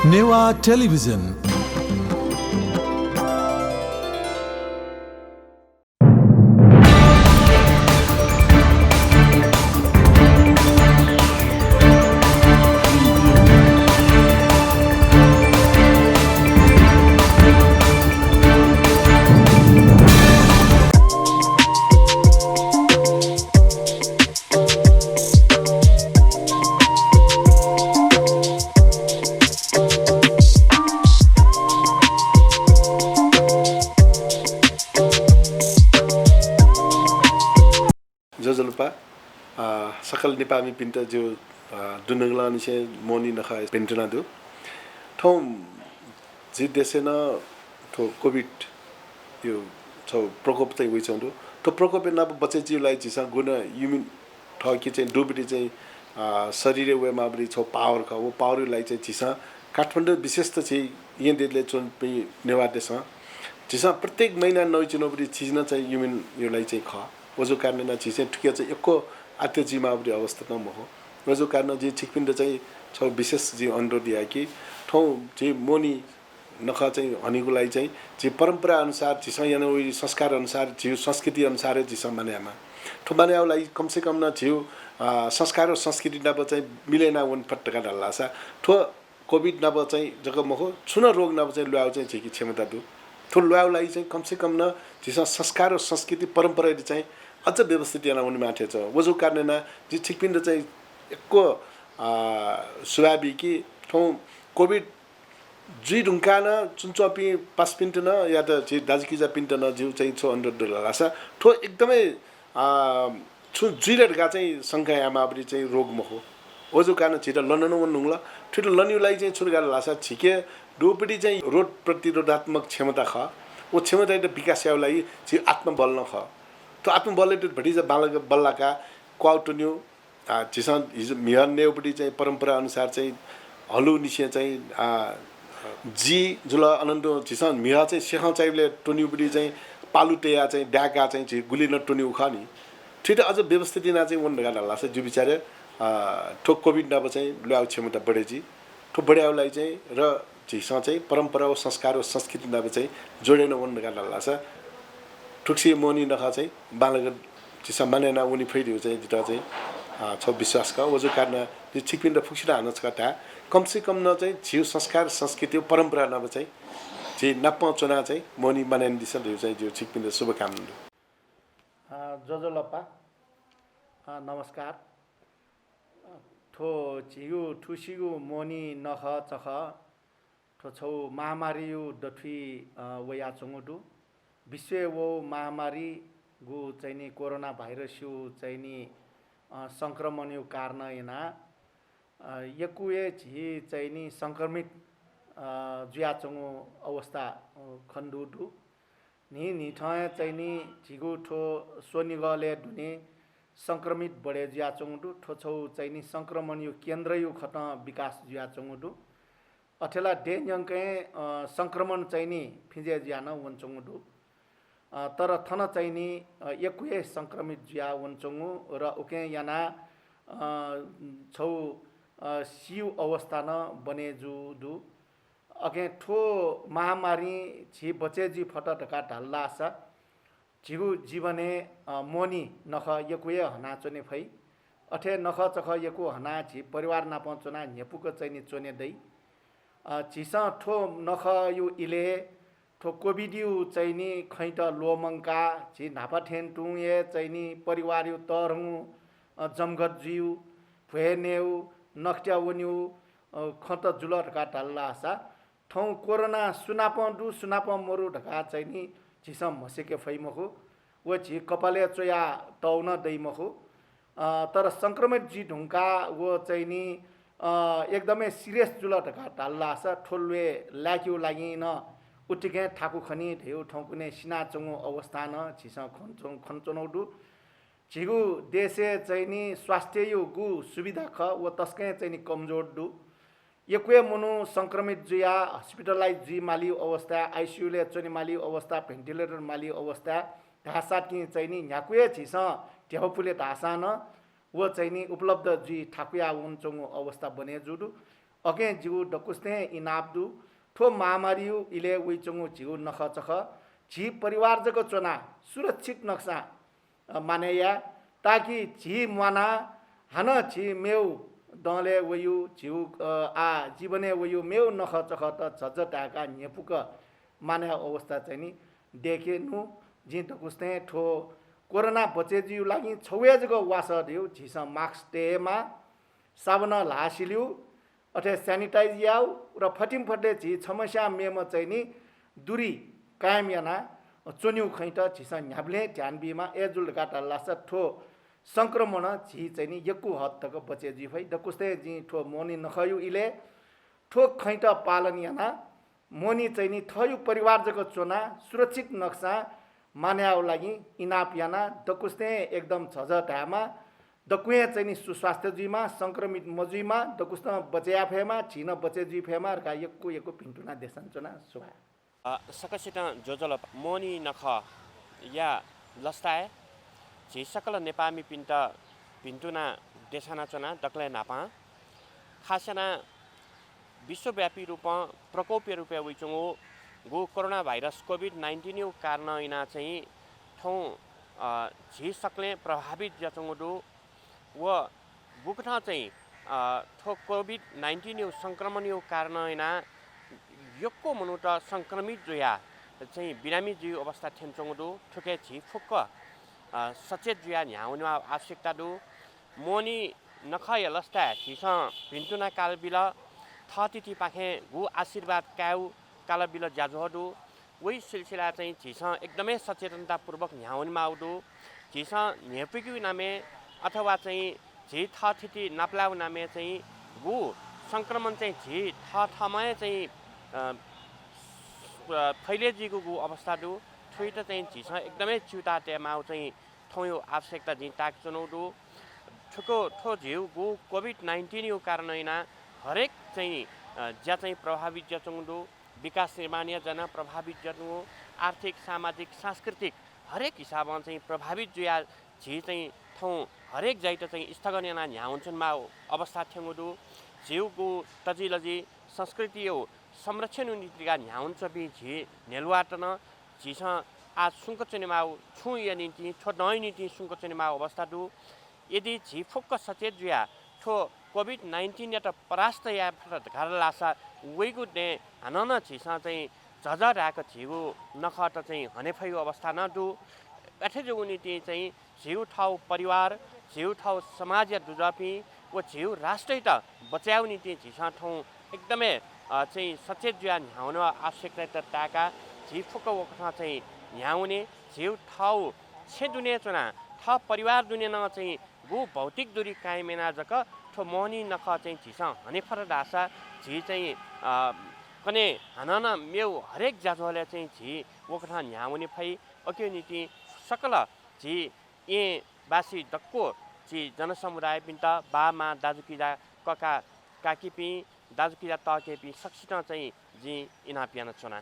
Newa television जजलपा सकल नेपाली पिन्ट जो दुनगला निसे मोनी नखा पिन्टना दु ठौ जि देशेन तो कोभिड यो छ प्रकोप चाहिँ उइ छौ तो प्रकोप न बचे जीवलाई जिसा गुण युमिन ठकी चाहिँ डुबिटी चाहिँ शरीर वे माबरी छ पावर का वो पावरलाई चाहिँ जिसा काठमाडौँ विशेष त चाहिँ यहाँ देशले चोन पनि नेवा देश जिसा प्रत्येक महिना नौ चुनौती चीज न चाहिँ युमिन योलाई चाहिँ ख वजो कारण चिज ठिकै चाहिँ एको आत्य जिमावरी अवस्था न हो वजो कारण जे ठिकपिन्ड चाहिँ छ विशेष जे अनुरोध दिए कि ठाउँ जे मोनी नखा चाहिँ हनीको लागि चाहिँ जे परम्परा अनुसार जिस यहाँ उयो संस्कार अनुसार जिउ संस्कृति अनुसार जिस मानेमा ठो मानेलाई कमसे कम न जिउ संस्कार र संस्कृति नब चाहिँ मिलेन वन पटका डल्ला सा ठो कोभिड नब चाहिँ जग्गा महो छुन रोग नब चाहिँ ल्याउ चाहिँ झिकी क्षमता दु ठो ल्याउलाई चाहिँ कमसे कम न जिस संस्कार र संस्कृति परम्परा चाहिँ अझ व्यवस्थित यहाँ हुने माथि छ वजो कारण जे ठिकपिन्ड चाहिँ एको सुवाबी कि ठाउँ कोभिड जी ढुङ्का न चुनचपी पास पिन्ट न या त जे दाजुकिजा पिन्ट न जिउ चाहिँ छ अन्डर लासा ठो एकदमै छु जिरेटका चाहिँ सङ्ख्या यामाबरी चाहिँ रोगमा हो वजो कारण छिटो लन्डन नुङ्ला ठिटो लन्युलाई चाहिँ छुर्गा लासा छिके डोपडी चाहिँ रोग प्रतिरोधात्मक क्षमता ख वो क्षमता विकास याउलाई चाहिँ आत्मबल न ख तो आत्मबलले भटी चाहिँ बालक बल्लाका क्वाउटन्यू जिस हिजो मिहर नेउपट्टि चाहिँ परम्परा अनुसार चाहिँ हलु निसे चाहिँ जी जुल अनन्त जिस मिह चाहिँ सेखाउ चाहिँले टोन्युपट्टि चाहिँ पालुटेया चाहिँ ड्याका चाहिँ गुली न टोन्यु ख नि ठिक अझ व्यवस्थित ना चाहिँ वन ढगा लाग्छ जो बिचारे ठोक कोभिड नब चाहिँ ल्याउ क्षमता बढेजी ठो बढ्याउलाई चाहिँ र झिस चाहिँ परम्परा संस्कार संस्कृति नब चाहिँ जोडेन वन ढगा लाग्छ ठुक्सी मोनी नखा चाहिँ बालक जिस मानेना उनी फेरि चाहिँ जिता चाहिँ छ विश्वास का वजो कारण ठिकपिन र फुक्सिन हानच कथा कमसे कम न चाहिँ झिउ संस्कार संस्कृति परम्परा नब चाहिँ जे नपाउँचना चाहिँ मोनी मानेन दिस चाहिँ जो ठिकपिन शुभकामना जजलपा नमस्कार ठो झिउ ठुसिगु मोनी नख चख ठो छौ महामारी दथी वया चंगुडु विश्व वो महामारी गु चाहिँ नि कोरोना भाइरस यु चाहिँ नि संक्रमण यु कारण यना यकुए झि चाहिँ नि संक्रमित जुयाचंगु अवस्था खण्डुडु नि ठय चाहिँ नि झिगु ठो सोनिगले दुने संक्रमित बढे जुयाचंगुडु ठो छौ चाहिँ नि संक्रमण यु केन्द्र यु खत विकास जुयाचंगुडु अठेला डेन्जंके संक्रमण चाहिँ नि फिजे ज्यान वनचंगुडु तर थन चाहिँ नि यकुए संक्रमित जुया वनचंगु र उके याना छौ सिउ अवस्था न बने जुदु अगे ठो महामारी छि बचे जी फट ढका ढल्ला सा झिगु जीवने मोनी नख यकुए हना चोने फै अठे नख चख यकु हना झि परिवार नापचोना नेपुक चाहिँ नि चोने दै झिसा ठो नख यु इले ठो कोभिड यु चाहिँ नि खैट लोमंका झि नापाठेन टुए चाहिँ नि परिवार यु तरहु जमघट जिउ भुएनेउ नक्ट्या वन्यु खत जुल ढका ढल्ला सा ठौ कोरोना सुनापडु सुनाप मरु ढका चाहिँ नि झिसम मसेके फैमखु व झि कपाले चोया तौन दैमखु तर संक्रमित जी ढुङ्का वो चाहिँ नि एकदमै सिरियस जुल ढका ढल्ला सा ठोलवे लाग्यो लागि न उटिके ठाकु खनी धेउ ठौकुने सिना चंगु अवस्था न झिस खनचनौडु झिगु देशे चाहिँ नि स्वास्थ्य यु गु सुविधा ख व तस्कै चाहिँ नि कमजोर दु यकुए मुनु संक्रमित जुया हस्पिटलाइज जी माली अवस्था आईसीयू ले चोनि माली अवस्था भेन्टिलेटर माली अवस्था ढासा कि चाहिँ नि न्याकुए झिस टेहपुले ढासा न वो चाहिँ नि उपलब्ध जी ठाकुया उनचोङ अवस्था बने जुडु अके जिउ डकुस्ते इनाब्दु ठो महामारियु इले उइचोङ जिउ नखचख झी परिवार जको चोना सुरक्षित नक्सा मानेया ताकि झी मना हन झी मेउ डले वयु झिउ आ जीवने वयु मेउ नखचख त झझटाका नेपुक माने अवस्था चाहिँ नि देखेनु जी डकुस्ते ठो कोरोना बचेजिउ लागि छौयाजको वास दिउ झिस मास्क टेमा साबन लासिलिउ अथे स्यानिटाइज याउ र फटिम फटे झी समस्या मेम चाहिँ नि दूरी कायम याना चोन्यु खैट झिस न्याब्ले ध्यान बिमा एजुल गाटा लास ठो संक्रमण झी चाहिँ नि यक्कु हद तक बचेजी भई डकुस्ते जी ठो मोनी नखयु इले ठो खैट पालन याना मोनी चाहिँ नि थयु परिवार जको चोना सुरक्षित नक्सा मान्याउ लागि इनाप याना डकुस्ते एकदम झझटामा डकुए चाहिँ नि सुस्वास्थ्य जुइमा संक्रमित मजुइमा डकुस्त बचेया फेमा छिन बचेजी फेमा रका यक्कु यक्कु पिन्टुना देशन चोना सुभा सकसित जोजल मोनी नख या लस्ताए झी सकल नेपामी पिन्टुना देशाना चोना डक्ले नापा खासना विश्वव्यापी रूप प्रकोपीय रूपे उइचुङो गो कोरोना भाइरस कोभिड-19 कारण इना चाहिँ ठौँ झी सक्ले प्रभावित जचुङडु व बुकठा चाहिँ ठो कोभिड-19 संक्रमण यो कारण इना यक्को मनुट संक्रमित जुया चाहिँ बिरामी जिउ अवस्था थेन्चुङडु ठुके झी फुक्क सचेत जुया न्याउनु आवश्यकता दु मोनी नखय लस्ता झीस भिन्टुना कालबिल थतिथि पाखे गु आशीर्वाद काउ कालबिल ज्याजोहडु वही सिलसिला चाहिँ झिस एकदमै सचेतनतापूर्वक न्याउनमा आउदु झिस नेपिक्यु नामे अथवा चाहिँ झी थतिथि नप्लाउ नामे चाहिँ गु संक्रमण चाहिँ झी थमय चाहिँ फैलेजीको गु अवस्था दु थुइट चाहिँ झिस एकदमै चिउता टेमाउ चाहिँ थौयो आवश्यकता झि ताक चुनौदु ठुको ठो झिउ गु कोभिड-19 यो कारण इना हरेक चाहिँ ज्या चाहिँ प्रभावित जचुङदु विकास निर्माणीय जना प्रभावित जनु आर्थिक सामाजिक सांस्कृतिक हरेक हिसाबमा चाहिँ प्रभावित जुया झी चाहिँ थौ हरेक जाइत चाहिँ स्थगन याना न्याउन्छनमा अवस्था थेङुदु झिउको तजिलजी संस्कृति यो संरक्षण नीतिका न्याउन्छ बि झी नेलवाटन झिस आज सुङ्कचनेमा छु या नीति छो नय नीति सुङ्कचनेमा अवस्था दु यदि झी फुक्क सचेत जुया ठो कोभिड-19 या त परास्त या घर लासा वैगु ने हनन छिसा चाहिँ झझराको झिउ नख त चाहिँ हनेफैको अवस्था न दु अथे जो नीति चाहिँ झिउ ठाउँ परिवार झिउ ठाउँ समाज या दुजापी व झिउ राष्ट्रै त बचाउ नीति झिसा ठाउँ एकदमै चाहिँ सचेत जुया न्याउन आवश्यकता त ताका झि फुक्क वखा चाहिँ न्याउने झिउ ठाउँ छे दुने चुना ठ परिवार दुने न चाहिँ गु भौतिक दूरी कायमेना जक ठो मोहनी नख चाहिँ झिस हनेफर दासा झी चाहिँ कने हनन मेउ हरेक जाजोले चाहिँ झी वखा न्याउने फै अक्यो नीति सकल झी ए बासी डक्को झी जनसमुदाय पिन्त बामा दाजुकिजा कका काकीपी दाजुकिजा तकेपी सक्षित चाहिँ झी इना पियान चुना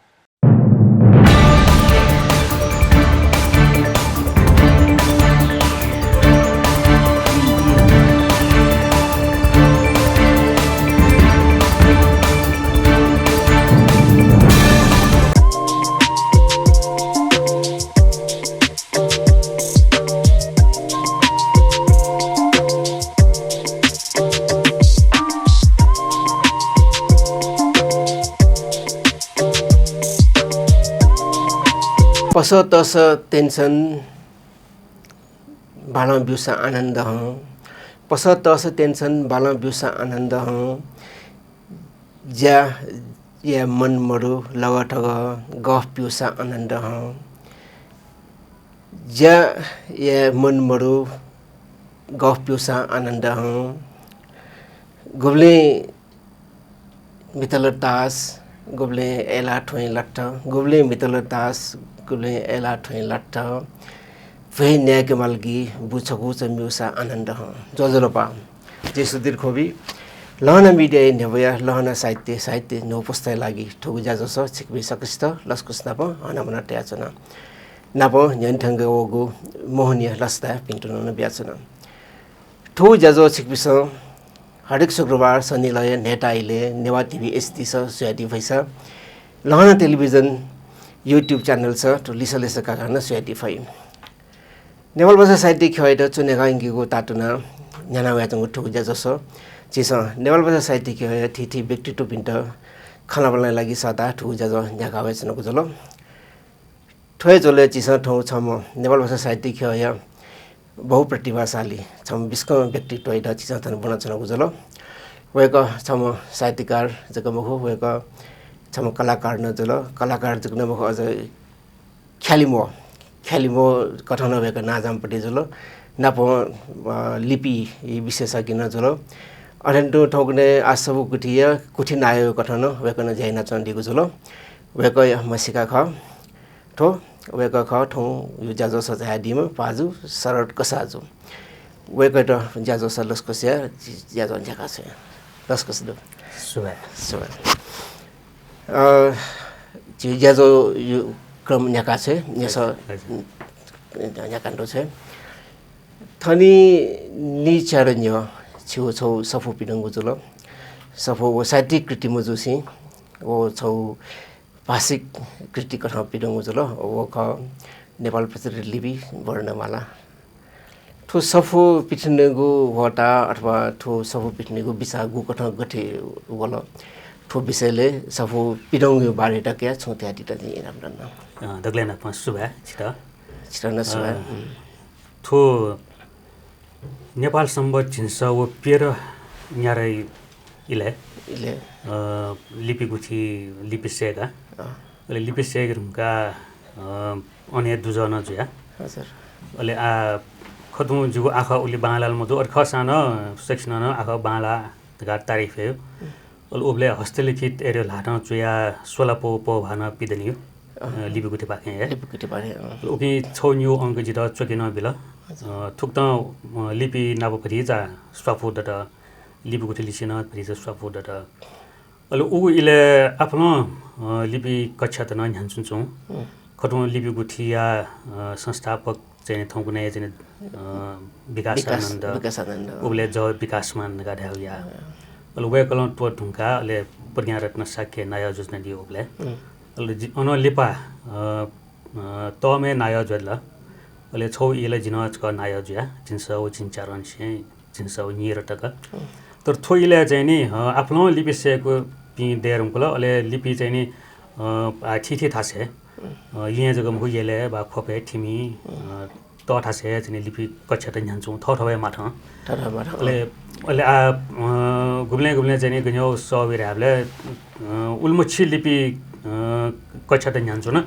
पस तस टेन्सन बाला बिउसा आनन्द पस तस टेन्सन बाला बिउसा आनन्द ज्या या मन मरु लगठग गफ बिउसा आनन्द ज्या या मन मरु गफ बिउसा आनन्द गुब्ले मितल तास गुब्ले एला ठोइ लट्ट गुब्ले मितल तास गुब्ले एला ठोइ लट्ट वे न्याय के मलगी बुछगु चम्युसा आनन्द जोजलोपा जे सुधीर खोबी लहना मिडिया नेवया लहना साहित्य नो पुस्तक लागि ठगु जाजस छिकबी सकस्त लस्कुस्नाप हनामना ट्याचना नाप न्यन्थंग ओगु मोहनिया लस्ता पिन्टुन ब्याचना ठो जाजो छिकबिस हरेक शुक्रबार शनिलय नेटाइले नेवा टिभी एसटी सुयाटी भैसा लहना टेलिभिजन युट्युब च्यानल छ ठो लिसलेस काकाना सुयाटी फै नेवाल भाषा साहित्य खैद चुनेगा इंगिगो तातुना न्याना व्याचंगो ठो जाजो छ चिस नेवाल भाषा साहित्य खै थिथि व्यक्तित्व पिन्ट खाना बनाउन लागि सदा ठो जाजो न्यागा व्याचनको जलो ठोय जले चिस ठौ छम नेवाल भाषा साहित्य खै बहुप्रतिभाशाली छम विस्क व्यक्तित्व इदा चिसा तन बना छनको जलो वेक छम साहित्यकार जगमखो वेक छम कलाकार न जलो कलाकार जगमखो अझ ख्यालिमो कथन वेक नाजामपट्टि जलो नाप लिपि विशेषज्ञ न जलो अनन्तो ठौकने आसबु कुठिया कुठि नायो कथन वेक न जैना चण्डीको जलो वेक मसिका ख ठो वेक ख ठौ यो जाजो सजादिम पाजु सरट कसाजु वेक त जाजो सलस्कसिया जाजो झका छ लस्कस दो सुबह जाजो यो क्रम झका छ यस झकान्डो छ थनी निचरन्य छिउ छौ सफु पिडंगु जुल सफु साहित्यिक कृति मजुसी ओ छौ भाषिक कृति कथा पिडंगु जुल ओ ख नेपाल प्रचलित लिपि वर्णमाला ठो सफु पिठनेगु वटा अथवा ठो सफु पिठनेगु बिसागु कथा गठे वल ठो विषयले सफु पिडंगु बारेटा क्या छोत्या दिता नि रामदन दगलेन पास सुबा छिटा न सुबा ठो नेपाल सम्बत झिन्सा व पेर न्यारै इले लिपि गुठी लिपि सेगा अले लिपि सेगरुका अने दुजना जुया हजुर अले आ खतु जुगु आखा उली बांगलाल मदु अर खसान सेक्सन न आखा बांगला गा तारिफ है अल उबले हस्तलिखित एरियल हाटा जुया 16 पो भाना पिदनियो लिपि गुठी पाखे है लिपि गुठी पाखे उकि छौन्यु अंक जिता चकिन बिल थुक्ता लिपि नाबो फरिजा स्वाफु दत लिपि गुठी लिसिन फरिजा स्वाफु दत अल उ इले आफ्नो लिपि कक्षा त न ह्यान्सुन्छौ खतु लिपि गुठिया संस्थापक चाहिँ थौकुने चाहिँ विकास आनन्द उबले ज विकासमान गाढ्याउया अल वे कलम टो ढुंका ले प्रज्ञा रत्न साक्य नयाँ योजना दियो उबले अल अन लिपा तमे नयाँ जोला अले छौ इले जिनच क नयाँ जुया जिनसौ जिनचारन से जिनसौ निर तक तर थोइले चाहिँ नि आफ्नो लिपि सेको पि देरमकुल अले लिपि चाहिँ नि ठिठी थासे यहाँ जग्गा मुयले बा खोपे ठिमी त थासे चाहिँ लिपि कक्षा त न्यान्छु थथवे माथ अले अले आ गुब्ले चाहिँ नि गन्यो सबिराबले उल्मुछि लिपि कक्षा त न्यान्छु न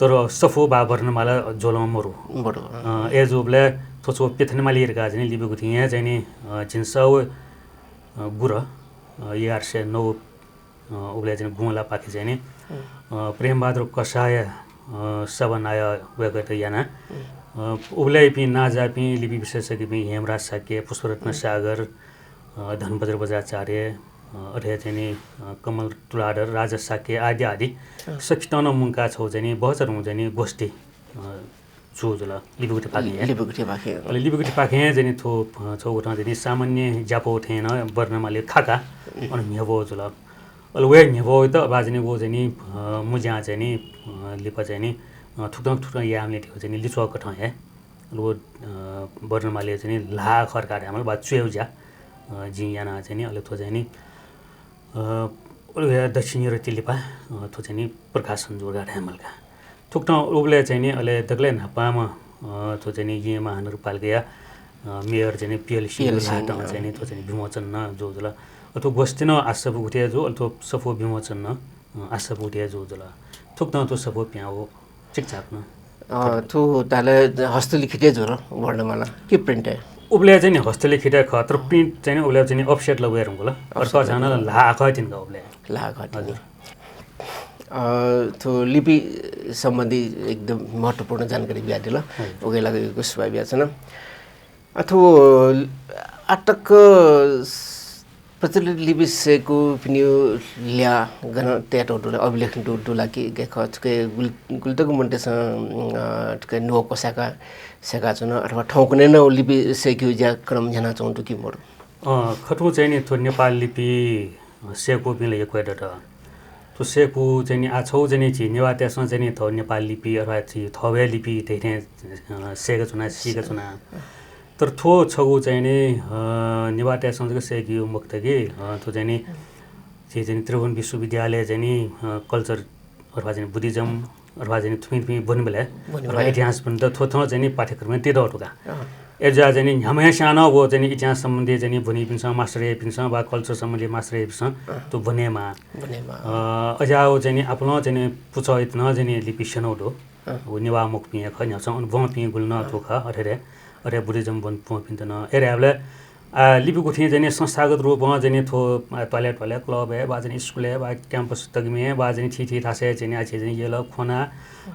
तर सफो बा वर्णमाला जोलम मरु एजुबले थोचो पेथनमा लिएरका चाहिँ लिपि गुथि यहाँ चाहिँ नि जिन्सौ गुर यारसे नौ उबले चाहिँ गुला पाखे चाहिँ नि प्रेमबहादुर कसाय सबनाय वेगत याना उबले पि नाजा पि लिपि विशेषज्ञ पि हेमराज साक्य पुष्परत्न सागर धनबज्र बजाचार्य अथे चाहिँ नि कमल तुलाडर राजा साक्य आदि आदि सकितन मुंका छौ चाहिँ नि बहचर हुन्छ नि गोष्ठी जुजुल लिपिगुठी पाखे अले लिपिगुठी पाखे चाहिँ नि थो छौ उठा चाहिँ सामान्य जापो थेन वर्णमाले खाका अनि मेबो जुल अल वे नेबो त बाजनी वो चाहिँ नि मुजा चाहिँ नि लिपा चाहिँ नि थुक्ता यामले थियो चाहिँ नि लिचो कठ है लो वर्णमाले चाहिँ नि ला खरकाड हमल बा चुयौजा जियाना चाहिँ नि अले थो चाहिँ नि दक्षिणी र तिलिपा थो चाहिँ नि प्रकाशन जोगा हमलका थुक्ता उबले चाहिँ नि अले दगले नापामा थो चाहिँ नि ये महानगरपालिका मेयर चाहिँ नि पीएलसी चाहिँ नि थो चाहिँ नि विमोचन न जोजला अथवा गोष्ठी न आशा उठिया जो अथवा सफो विमोचन न आशा उठिया जो जला थुक्ता तो सफो प्याओ चिकचाक न थु ताले हस्तलिखित जोर वर्णमाला के प्रिन्ट है उबले चाहिँ नि हस्तलिखित खतर प्रिन्ट चाहिँ उबले चाहिँ अफसेट लगेर होला अर्को जान ला आखैतिन ग उबले ला आखैतिन थु लिपि सम्बन्धी एकदम महत्त्वपूर्ण जानकारी बिया दिला ओगे लागेको सुबा बिया छन अथवा अटक प्रचलित लिपि सेको पिनियो ल्या गन तेटो दुला अभिलेख दुला कि गेख के गुल्तको मन्टेस के नो कोसाका सेका छन अथवा ठौकने न लिपि सेक्यु ज्या क्रम जना चौंटु कि मोर खटु चाहिँ नि थो नेपाल लिपि सेको पिले एक वेट तो सेको चाहिँ नि आछौ चाहिँ नि छि नेवा त्यसमा चाहिँ नि थो नेपाल लिपि अथवा छि थवे लिपि त्यही सेका छुना सिका छुना तर थो छगु चाहिँ नि नेवा त्यसमा सेक्यु मुक्तकी थो चाहिँ नि चाहिँ त्रिभुवन विश्वविद्यालय चाहिँ नि कल्चर अथवा चाहिँ बुद्धिज्म अथवा चाहिँ थुमी बनिबले अथवा इतिहास पनि त थो चाहिँ नि पाठ्यक्रममा त्यही दटुका एजा चाहिँ नि हमें सानो वो चाहिँ इतिहास सम्बन्धी चाहिँ भुनी पिन्छ मास्टर ए पिन्छ वा कल्चर सम्बन्धी मास्टर ए पिन्छ तो बनेमा अजाओ चाहिँ नि आफ्नो चाहिँ पुछो इतना चाहिँ लिपि सनौडो वो निवा मुख पिए खन्या छ अन व पिए गुल्न थोखा अरे बुद्धिज्म बन पिन्तन एरे हामीले लिपि गुठी चाहिँ संस्थागत रूपमा चाहिँ थो टॉयलेट क्लब है बा चाहिँ स्कुल है बा क्याम्पस तगमे बा चाहिँ थिथि थासे चाहिँ आछे चाहिँ येल खोना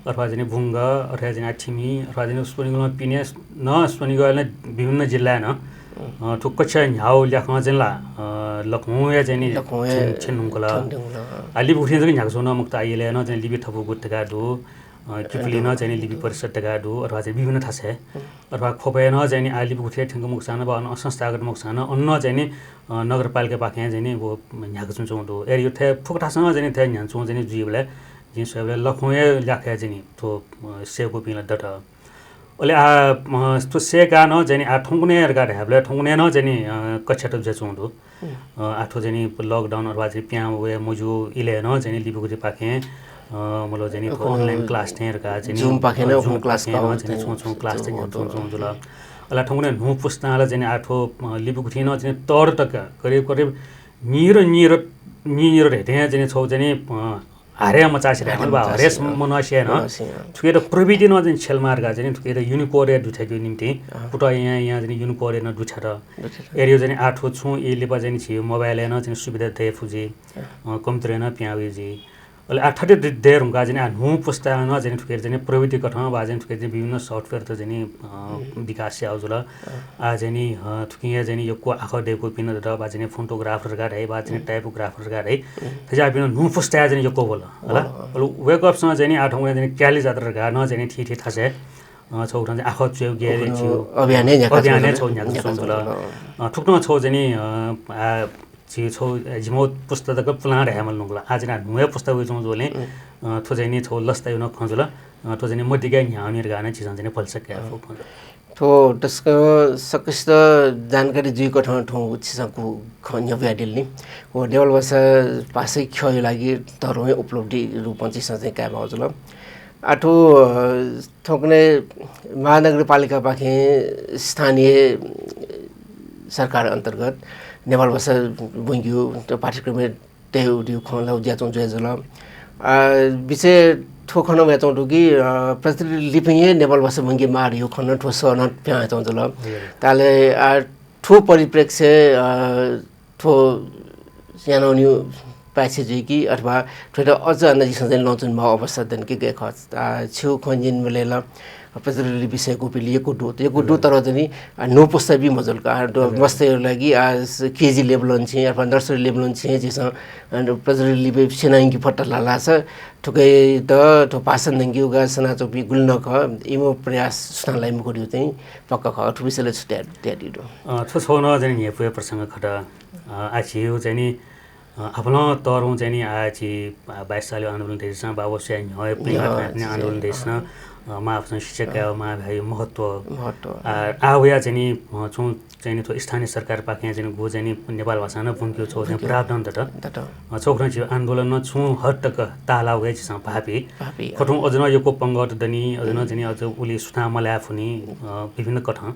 अथवा चाहिँ भुङ्ग अथवा चाहिँ ठिमी अथवा चाहिँ स्पोनिगलमा पिने न स्पोनिगल विभिन्न जिल्ला न ठुक्क छ ह्याउ ल्याखमा चाहिँ ला लखौया चाहिँ नि छिन्नुङला लिपि गुठी चाहिँ ह्याक्सो न मुक्त आइले न चाहिँ लिपि थपु गुटका दु किफली न चाहिँ लिपि परिषद टगाडु अथवा चाहिँ विभिन्न थासे अथवा खोपे न चाहिँ लिपि गुठी ठंग मुक्सान बा संस्थागत मुक्सान अन्न चाहिँ नगरपालिका पाखे चाहिँ वो ह्याक चुन्छौँ एरि यो थे फुकटासँग चाहिँ थे ह्यान्छौँ चाहिँ जुइबले जिन सबले लखौए ल्याखे चाहिँ थो सेको पिला दट ओले तो सेका न चाहिँ ठुङ्ने गाड हामीले ठुङ्ने न चाहिँ कक्षा त जेचौँ आठो चाहिँ लकडाउन अथवा चाहिँ प्या वे मुजु इले न चाहिँ लिपि गुठी पाखे मतलब चाहिँ अनलाइन क्लास टेरका चाहिँ जुम पाखेन क्लास का चाहिँ छौँ क्लास चाहिँ छौँ जुल अला ठुङ्ने नु पुस्ताला चाहिँ आठो लिपि गुठी न चाहिँ तर तक करिब निर हेटे चाहिँ छौ चाहिँ हारे मचासी राख्नु बा हरेस मनसिया न थुकेर प्रविधि न चाहिँ छेलमार्गा चाहिँ थुकेर युनिकोड दुठेको निम्ति पुट यहाँ चाहिँ युनिकोड न दुठेर एरियो चाहिँ आठो छु एले पा चाहिँ छियो मोबाइल न चाहिँ सुविधा दे फुजी कम्प्युटर न प्यावेजी अहिले आठटे देर हुँका चाहिँ नु पुस्ता न चाहिँ थुकेर चाहिँ प्रविधि कठमा बा चाहिँ थुकेर चाहिँ विभिन्न सफ्टवेयर त चाहिँ विकास आउजुल आ चाहिँ थुकिया चाहिँ यो को आँखा डेको पिन र बा चाहिँ फोटोग्राफर गाड है बा चाहिँ टाइपोग्राफर गाड है त्यसै पिन नु पुस्ता चाहिँ यो को बोल होला वेकअपसँग चाहिँ आठौँ चाहिँ क्याली जात्रा गा न चाहिँ ठिठी थासे छौरा चाहिँ आँखा चेउ गेले छु अभियानै छौ यहाँ ठुक्न छौ चाहिँ छौ जिमो पुस्तक प्लाँट ह्यामल नुला आज नुए पुस्तक उचौँ जोले थो चाहिँ नि छौ लस्ता न खजुल थो चाहिँ मदिगा ह्याउनेर गाने चिज चाहिँ फलसक्या थो त्यसको सकिस्त जानकारी जुइको ठाउँ चिसको खन्य भ्याडिल नि हो देवल भाषा पासै खयो लागि तरमै उपलब्धि रूपमा चिज चाहिँ क्या भाउजुल आठो थोक्ने महानगरपालिका पाखे स्थानीय सरकार अन्तर्गत नेपाल भाषा बुङ्ग्यो त्यो पाठ्यक्रम त्यही खुवाउँदा ज्याचौँ जुल विषय ठोखन व्याचौँ कि प्रचलित लिपिए नेपाल भाषा बुङ्गी मार यो खन ठो सन प्याचौँ जुल ताले ठो परिप्रेक्ष्य ठो सानो न्यू पाइसे जुई कि अथवा ठोटा अझ नजिकसँग लौचुन भाव अवस्था देन कि गए खच छेउ खन्जिन मिलेर प्रचलित लिपि सेको पिली यो दो तरह चाहिँ नो पुस्ता भी मजल का मस्त लागि आज केजी लेभल छ अथवा नर्सरी लेभल छ जिसं प्रचलित लिपि सेनाइङ की फट्टा लाला छ ठुकै त ठो पासन दंगी उगा सना चोपी गुल्न ख इमो प्रयास सुनालाई मुकुडियो चाहिँ पक्का ख ठुबिसले छुट्या दिदो छ छ न चाहिँ यहाँ पुय प्रसंग खटा आछियो चाहिँ नि आफ्नो तरौँ चाहिँ नि आछि 22 साल आन्दोलन देश बाबु स्याङ होय पनि आन्दोलन देश महाप्रसाद शिक्षक मा भाइ महत्त्व आवया चाहिँ नि छु चाहिँ नि स्थानीय सरकार पाखे चाहिँ गो चाहिँ नेपाल भाषा न पुङ्क्यो छौ चाहिँ प्रावधान त छोक्न छि आन्दोलन न छु हटक ताला गए छि भापी खटौँ अझ न यो पंगत दनी अझ न चाहिँ अझ उली सुना मला फुनी विभिन्न कथा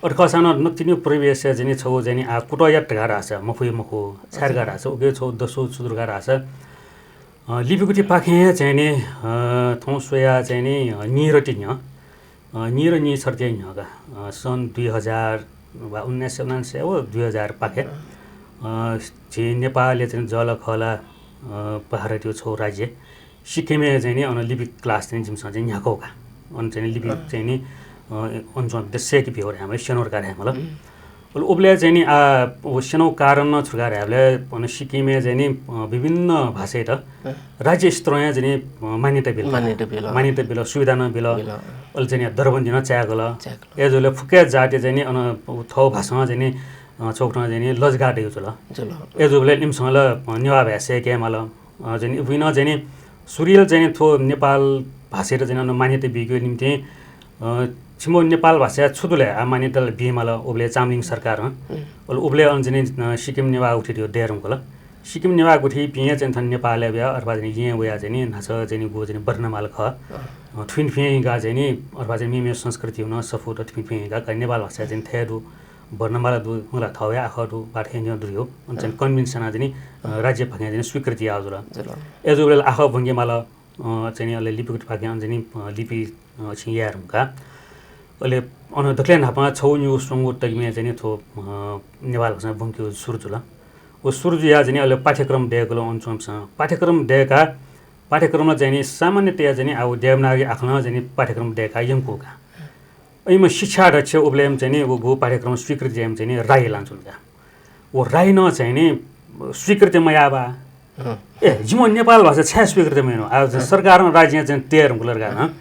और कसान नतिनी परिवेश चाहिँ छौ चाहिँ आ कुटया टगारा छ मखु छारगारा छ उगे छौ दसो सुदुरगारा छ लिपिगुठी पाखे चाहिँ नि थौ सोया चाहिँ नि निरटि निर नि सर्ते न्हगा सन् 2000 वा 1999 हो 2000 पाखे छि नेपालले चाहिँ जलखला पहाड त्यो छौ राज्य सिक्किमले चाहिँ नि अन लिपि क्लास चाहिँ जिमसँग चाहिँ न्याकोका अन चाहिँ लिपि चाहिँ नि अन चाहिँ सेक बिहोर हामी सनोर गारे हामीलाई उबले चाहिँ नि सानो कारण न छुर्गार हामीले भने सिक्किमे चाहिँ नि विभिन्न भाषा त राज्य स्तरमा चाहिँ मान्यता बिल सुविधा न बिल अहिले चाहिँ दरबन्दी न च्यागल एजले फुके जाति चाहिँ नि थौ भाषामा चाहिँ नि चौकमा चाहिँ नि लजगाटे छ ल एजले निमसँग ल नेवा भाषा केमाल चाहिँ विन चाहिँ नि सुरियल चाहिँ थो नेपाल भाषा र चाहिँ मान्यता बिगो निम्ति छिमो नेपाल भाषा छुदुले मान्यता बिमाल उबले चामलिङ सरकार उबले अन्जनी सिक्किम नेवा उठियो डेरमको ल सिक्किम नेवा उठि पिए चाहिँ थन नेपाल ब्या अथवा चाहिँ यहाँ उया चाहिँ नि नाच चाहिँ गो चाहिँ वर्णमाल ख ठुइन फिएगा चाहिँ नि अथवा चाहिँ मिमे संस्कृति हुन सफुट ठुइन फिएगा नेपाल भाषा चाहिँ थेरु वर्णमाला दु मलाई थवे आखरु बाठे न्य दुर्यो अनि चाहिँ कन्भेन्सन चाहिँ राज्य भागे चाहिँ स्वीकृति आउज ल एजुबले आख भंगेमाला चाहिँ अहिले लिपिको भागे चाहिँ लिपि छियारुका अहिले दक्ले नापा छौ न्यु सुंगु तगमे चाहिँ थो नेपाल भाषा बंक्यो सुरजु ल ओ सुरजु या चाहिँ अहिले पाठ्यक्रम दिएको ल अनचमसँग पाठ्यक्रम दिएका पाठ्यक्रममा चाहिँ सामान्यतया चाहिँ अब देवनागरी आफ्नो चाहिँ पाठ्यक्रम दिएका यमकोका अइमा शिक्षा अध्यक्ष उबलेम चाहिँ नि गो पाठ्यक्रम स्वीकृति चाहिँ नि राई लान्छुका ओ राई न चाहिँ नि स्वीकृति मयाबा ए जिमो नेपाल भाषा छ्या स्वीकृति मैनो अब सरकार राज्य चाहिँ तेर गुलरगा न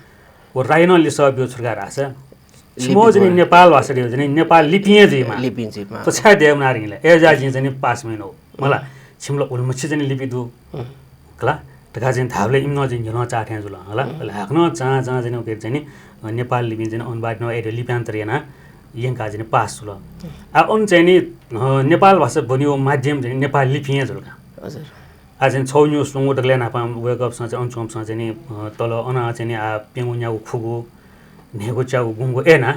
ओ राई न लिस बियो छुर्गा राछ छिमो चाहिँ नेपाल भाषा दियो चाहिँ नेपाल लिपिए जिमा तो छ्या देवनागरीले ए जाजी चाहिँ पास मैनो मला छिमलो उल्मछि चाहिँ लिपि दु कला तका चाहिँ थाबले इम्न चाहिँ न चाठ्या जुल होला हाक्न चा चाहिँ के चाहिँ नेपाल लिपि चाहिँ अनबाट न एडो लिप्यान्तर याना यंका चाहिँ पास जुल आ अन चाहिँ नि नेपाल भाषा बनियो माध्यम चाहिँ नेपाल लिपिए जुलका हजुर आ चाहिँ छौ न्यु सुंगु दगले नापा वेक अप चाहिँ अनचोमसँग चाहिँ तल अना चाहिँ आ पेंगु न्याउ खुगु नेगु चाउ गुंगु एना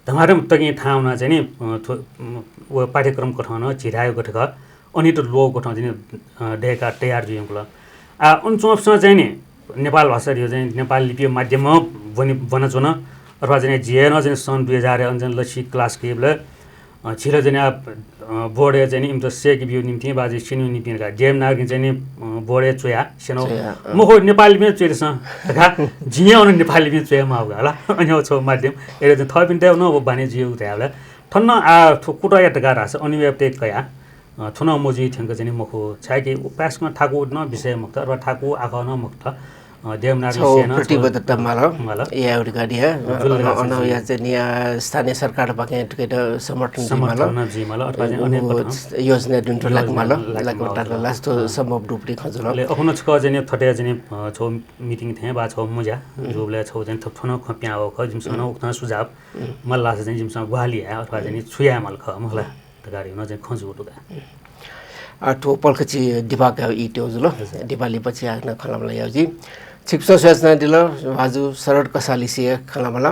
धमारम तगी ठाउना चाहिँ नि वो पाठ्यक्रम कठाउन झिरायो गठक अनि त लो कठाउन चाहिँ डेका तयार जुयंगला आ अनचोमसँग चाहिँ नि नेपाल भाषा दियो चाहिँ नेपाल लिपि माध्यममा बनचुन अथवा चाहिँ जिएन चाहिँ सन् 2000 अन्जन लसी क्लास केबल छिलो चाहिँ बोर्डे चाहिँ इम त सेक बिउ निम्ति बाजे सिनु निपिनका जेम नागि चाहिँ बोर्डे चोया सेनो मखो नेपाली में चोयस तका जिए अन नेपाली में चोया मा होला अनि छौ माध्यम एले चाहिँ थपिन देउ न बाने जिउ त्याला ठन्न आ कुटा या तका रास अनिव्यक्ते कया थुन मोजी थंग चाहिँ मखो छाके उपासमा ठाकु न विषय मुक्त अथवा ठाकु आका न मुक्त देवनागरी सेना प्रतिबद्धता माला या एउटा दिया अन या चाहिँ स्थानीय सरकार बाके टकेट समर्थन जिमाला अथवा चाहिँ योजना जुन लाग माला लास्ट सम्भव रूपले खजले अखनो छ चाहिँ थटे चाहिँ छौ मिटिङ थे बा छौ मुजा जोबले छौ चाहिँ थथन खप्या हो ख जिमसँग उक्ता सुझाव मल्ला चाहिँ जिमसँग ग्वाली अथवा चाहिँ छुया मल ख मला तगारी न चाहिँ खजु टुका ठो पल्खची दिपाका इट्यो जुल दिपाली पछि आग्न खलामला याउजी छिप्सो सोच्न दिल बाजु सरड कसाली से खलामला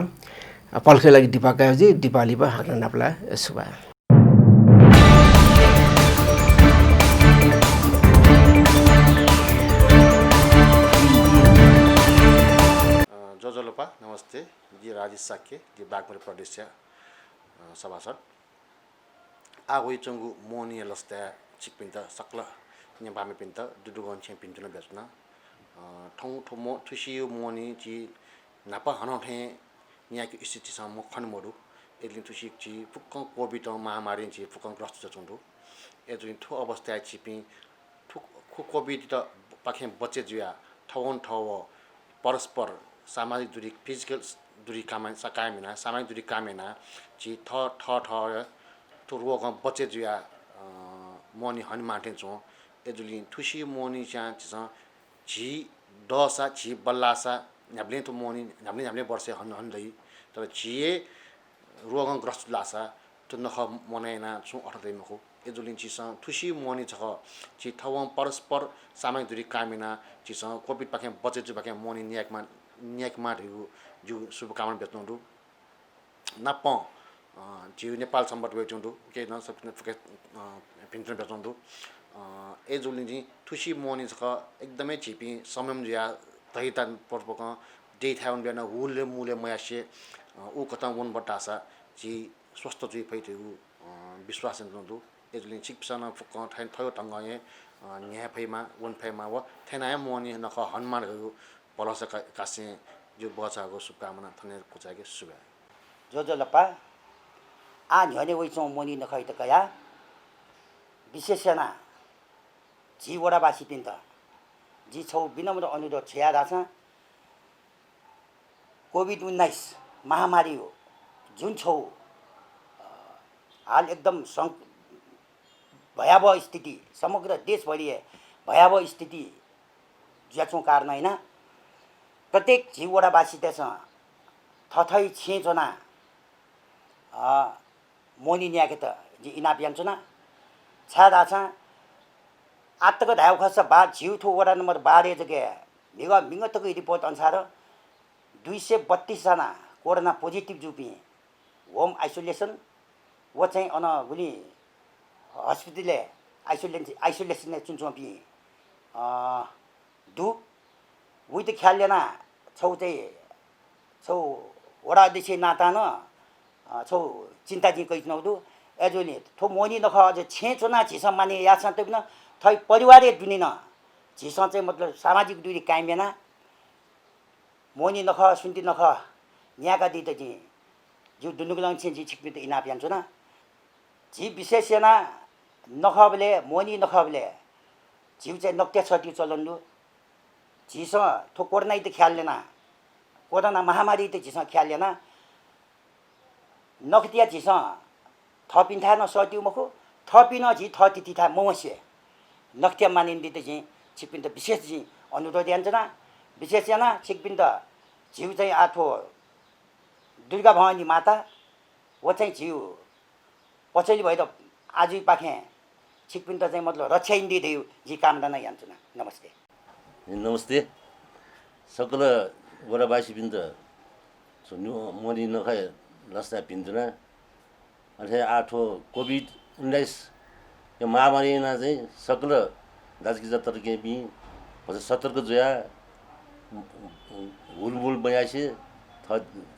पल्खे लागि दिपाका याउजी दिपाली बा हाग्न नापला सुबा जोजोलोपा नमस्ते जी राजेश साक्य जी बागमती प्रदेश सभासद आगोई चंगु मोनी लस्ता चिकपिन्त सक्ल नेपामी पिन्त दुदुगन छे पिन्टुन बेच्न ठौ ठोमो थुसियो मोनी जी नापा हनौठे यहाँको स्थितिसम्म खनमोडु एलिन थुसिक जी फुक्क कोभिड महामारी जी फुक्क ग्रस्त चुन्डु एजुइन थु अवस्था छिपि थु कोभिड त पाखे बच्चे जुया ठौन ठौ परस्पर सामाजिक दूरी फिजिकल दूरी कामेना सामाजिक दूरी कामेना जी ठ तो रोग बच्चे जुया मोनी हन माटे छौ एजुली थुसी मोनी चा झी दसा झी बल्लासा न्याब्ले तो मोनी न्याब्ले वर्ष हन दै तर झिए रोग ग्रस्त लासा तो नख मनाइना छु अठदै मखो एजुलिन चिस थुसी मोनी छ छि ठव परस्पर सामाजिक दूरी कामेना चिस कोभिड पाके बच्चे जु पाके मोनी न्याकमा जु शुभकामना बेच्नु नप जिउ नेपाल सम्बत वेचुंडु के न सब फुके पिन्टन बेच्नु एजुलिन जी थुसी मोनी छ एकदमै छिपी समयम ज्या तहितान पर्पक डे थाउन बेना हुले मुले मयासे उ कता वन बटासा जी स्वस्थ जुइ फैथु विश्वास जन्दु एजुलिन छिपसन फुक थाइन थयो टंगए न्याय फैमा वन फैमा व थेनाय मोनी नख हनुमान पलस कासे जो बचाको शुभकामना थने कुचाके शुभ जोजोलपा 아 년에 오이송 모니 너카이 તકયા વિશેષના જીવોડા બાસી પિંતા જી છૌ વિનમ્ર અનુરોધ છે રાસા कोभिड-19 महामारी हो जुन छौ हाल एकदम भयावह स्थिति समग्र देशभरि भयावह स्थिति ज्याचौँ कारण होइन प्रत्येक जीववटावासी त्यसमा थथै छेचोना मोनी न्याके त जी इनाप यान्छुना छादा छ आत्तक धाव खस बा जीव थो वडा नम्बर 12 जगे मिगतको रिपोर्ट अनुसार 232 जना corona positive Zupee home isolation वो चाहिँ अन गुली हस्पिटलले आइसोलेसन चुनचुपी दु उही त ख्याल लेना छौ चाहिँ छौ वडा अध्यक्ष नाता न छौ चिन्ता जी कहि नौदु एजोले थो मोनी नख अझ छे चुना झिस माने यासा त बिन थै परिवारले दुनिन झिस चाहिँ मतलब सामाजिक दूरी कायमेना मोनी नख सुन्ती नख न्याका दी त जी जो दुनुगलाङ छे जी छिकपि त इनाप यान्छु न जी विशेषना नखबले मोनी नखबले जीव चाहिँ नक्त्या छटी चलन्दु झिस थो कोरोना त ख्याल लेना कोरोना महामारी त झिस ख्याल लेना नखतिया झिस थपिन था न सट्यु मखो थपिन झि थति था मवसे नक्त्या मानिन्दी त जी छिकपिन त विशेष जी अनुरोध यान्छु न विशेषना छिकपिन त जीव चाहिँ आठो दुर्गा भवानी माता वो चाहिँ जीव पछैली भएर आज पाखे छिकपिन त चाहिँ मतलब रक्षा इन्दी देऊ जी कामना नै यान्छु न नमस्ते नमस्ते सकल वडावासी बिन्द मोनी नखाए लस्ता पिन्जुना अथे आठो कोभिड-19 यो महामारीना चाहिँ सकल दाजकी जतरके बि सतर्क जोया हुलबुल बयासे थ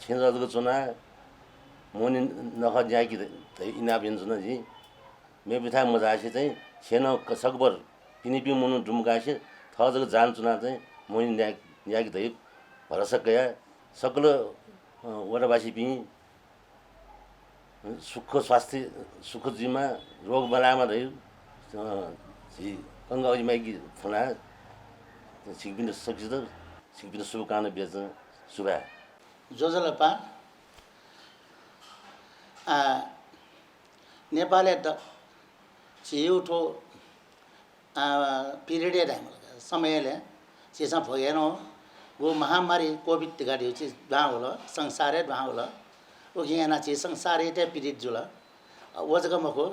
छेजको चुना मोनी नख ज्याकी इनाप जुन जी मे बिथा मजासे चाहिँ छेन सकबर पिनिपि मुनु डुमगासे थ जग जान चुना चाहिँ मोनी न्याकी धै भरसा गया सकल वडावासी पि सुख स्वास्थ्य सुख जीमा रोग बलामा रह्यो जी कंगाई माइकी फुना सिकबिन सक्छ त सिकबिन शुभकामना बेच शुभ जोजलपा नेपालले त छिउठो पिरियड समयले चिसा भएन वो महामारी कोभिड गाडी चाहिँ गाउँ होला संसारै गाउँ होला ओ यहाँ चाहिँ संसारै त पीडित जुल वो जग्गा मको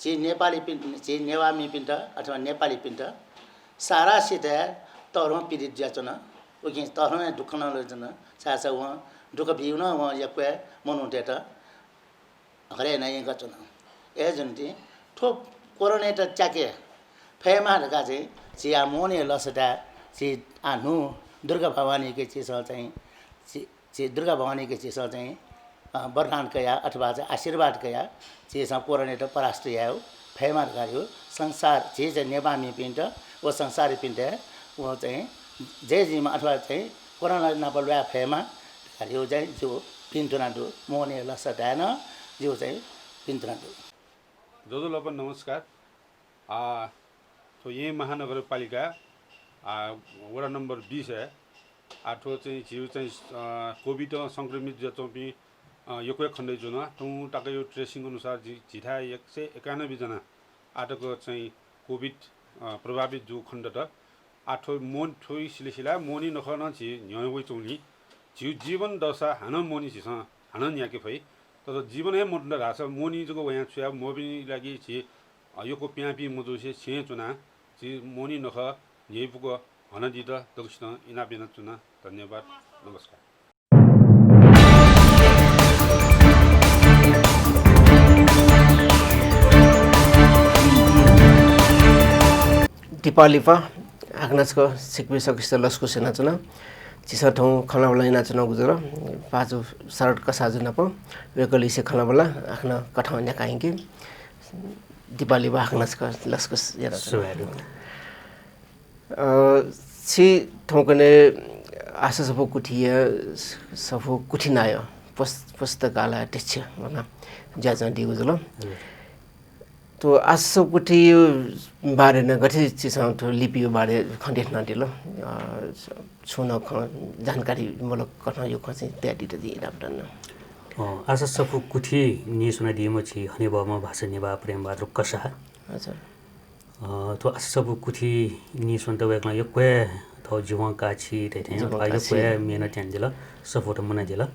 छि नेपाली पिन छि नेवामी पिन्ट अथवा नेपाली पिन्ट सारा सित तरो पीडित ज्याचन ओ कि तरो दुख न लजन सासा व दुख बिउन व यक्वे मनुटे त हरे नै गचन ए जन्ति ठो कोरोना त चाके फेमा ढका चाहिँ चिया मोने लसटा छि आनु दुर्गा भवानी के चिज चाहिँ छि दुर्गा भवानी के चिज चाहिँ वरदान कया अथवा चाहिँ आशीर्वाद कया चिज कोरोना त परास्त यायो फेमा ढका संसार चिज नेवामी पिन्ट वो संसारी पिन्ट वो चाहिँ जे जिमा अथवा चाहिँ कोरोना नपलवा फेमा ढका चाहिँ जो पिन्टुनाडु मोने लसटा न जो चाहिँ पिन्टुनाडु जोजोलपा नमस्कार तो ये महानगरपालिका वडा नंबर 20 है आठो चाहिँ जीव चाहिँ कोभिड संक्रमित जचोपी योकै खण्डै जुन तुं टाका यो ट्रेसिङ अनुसार जिठा 191 जना आटको चाहिँ कोभिड प्रभावित जो खण्ड त आठो मोन ठोइ सिलसिला मोनी नखन छि न्यवै चौली जीव जीवन दशा हान मोनी छि हान न्याके भई तर जीवन है मोन रास मोनी जको वया छुया मोबिनी लागि छि योको प्यापी मुजुसे छे चुना छि मोनी नख येपुको हनदि त दक्षिण इनाबिन चुना धन्यवाद नमस्कार टिपालिपा आग्नसको सिक्बे सकिस्त लस्को सेना चुना चिसा ठाउँ खनाबला इना चुना गुजर पाजु सरट कसाजु नप वेकली से खनाबला आख्न कठाउ न्या काइके दिपालिपा आग्नसको लस्को यारा छि ठाउँ कने आशा सफो कुठिया सफो कुठिनायो पुस्तकालय अध्यक्ष भनौँ ज्याजा दिएको जुल तो आसो कुठी बारे न गठे चिसाउ तो लिपि बारे खण्डेट नदिलो छुन जानकारी मूलक कथा यो खसे त्याडी त दि राप्दन आशा सफु कुठी नि सुना दिमो छि हनेबमा भाषा नेवा प्रेम बहादुर कसा हजुर तो आशा सफु कुठी नि सुन त वेकला यो क्वे तो जीवन का छि थे यो क्वे मेहनत त्यान्दिला सफोट मना दिला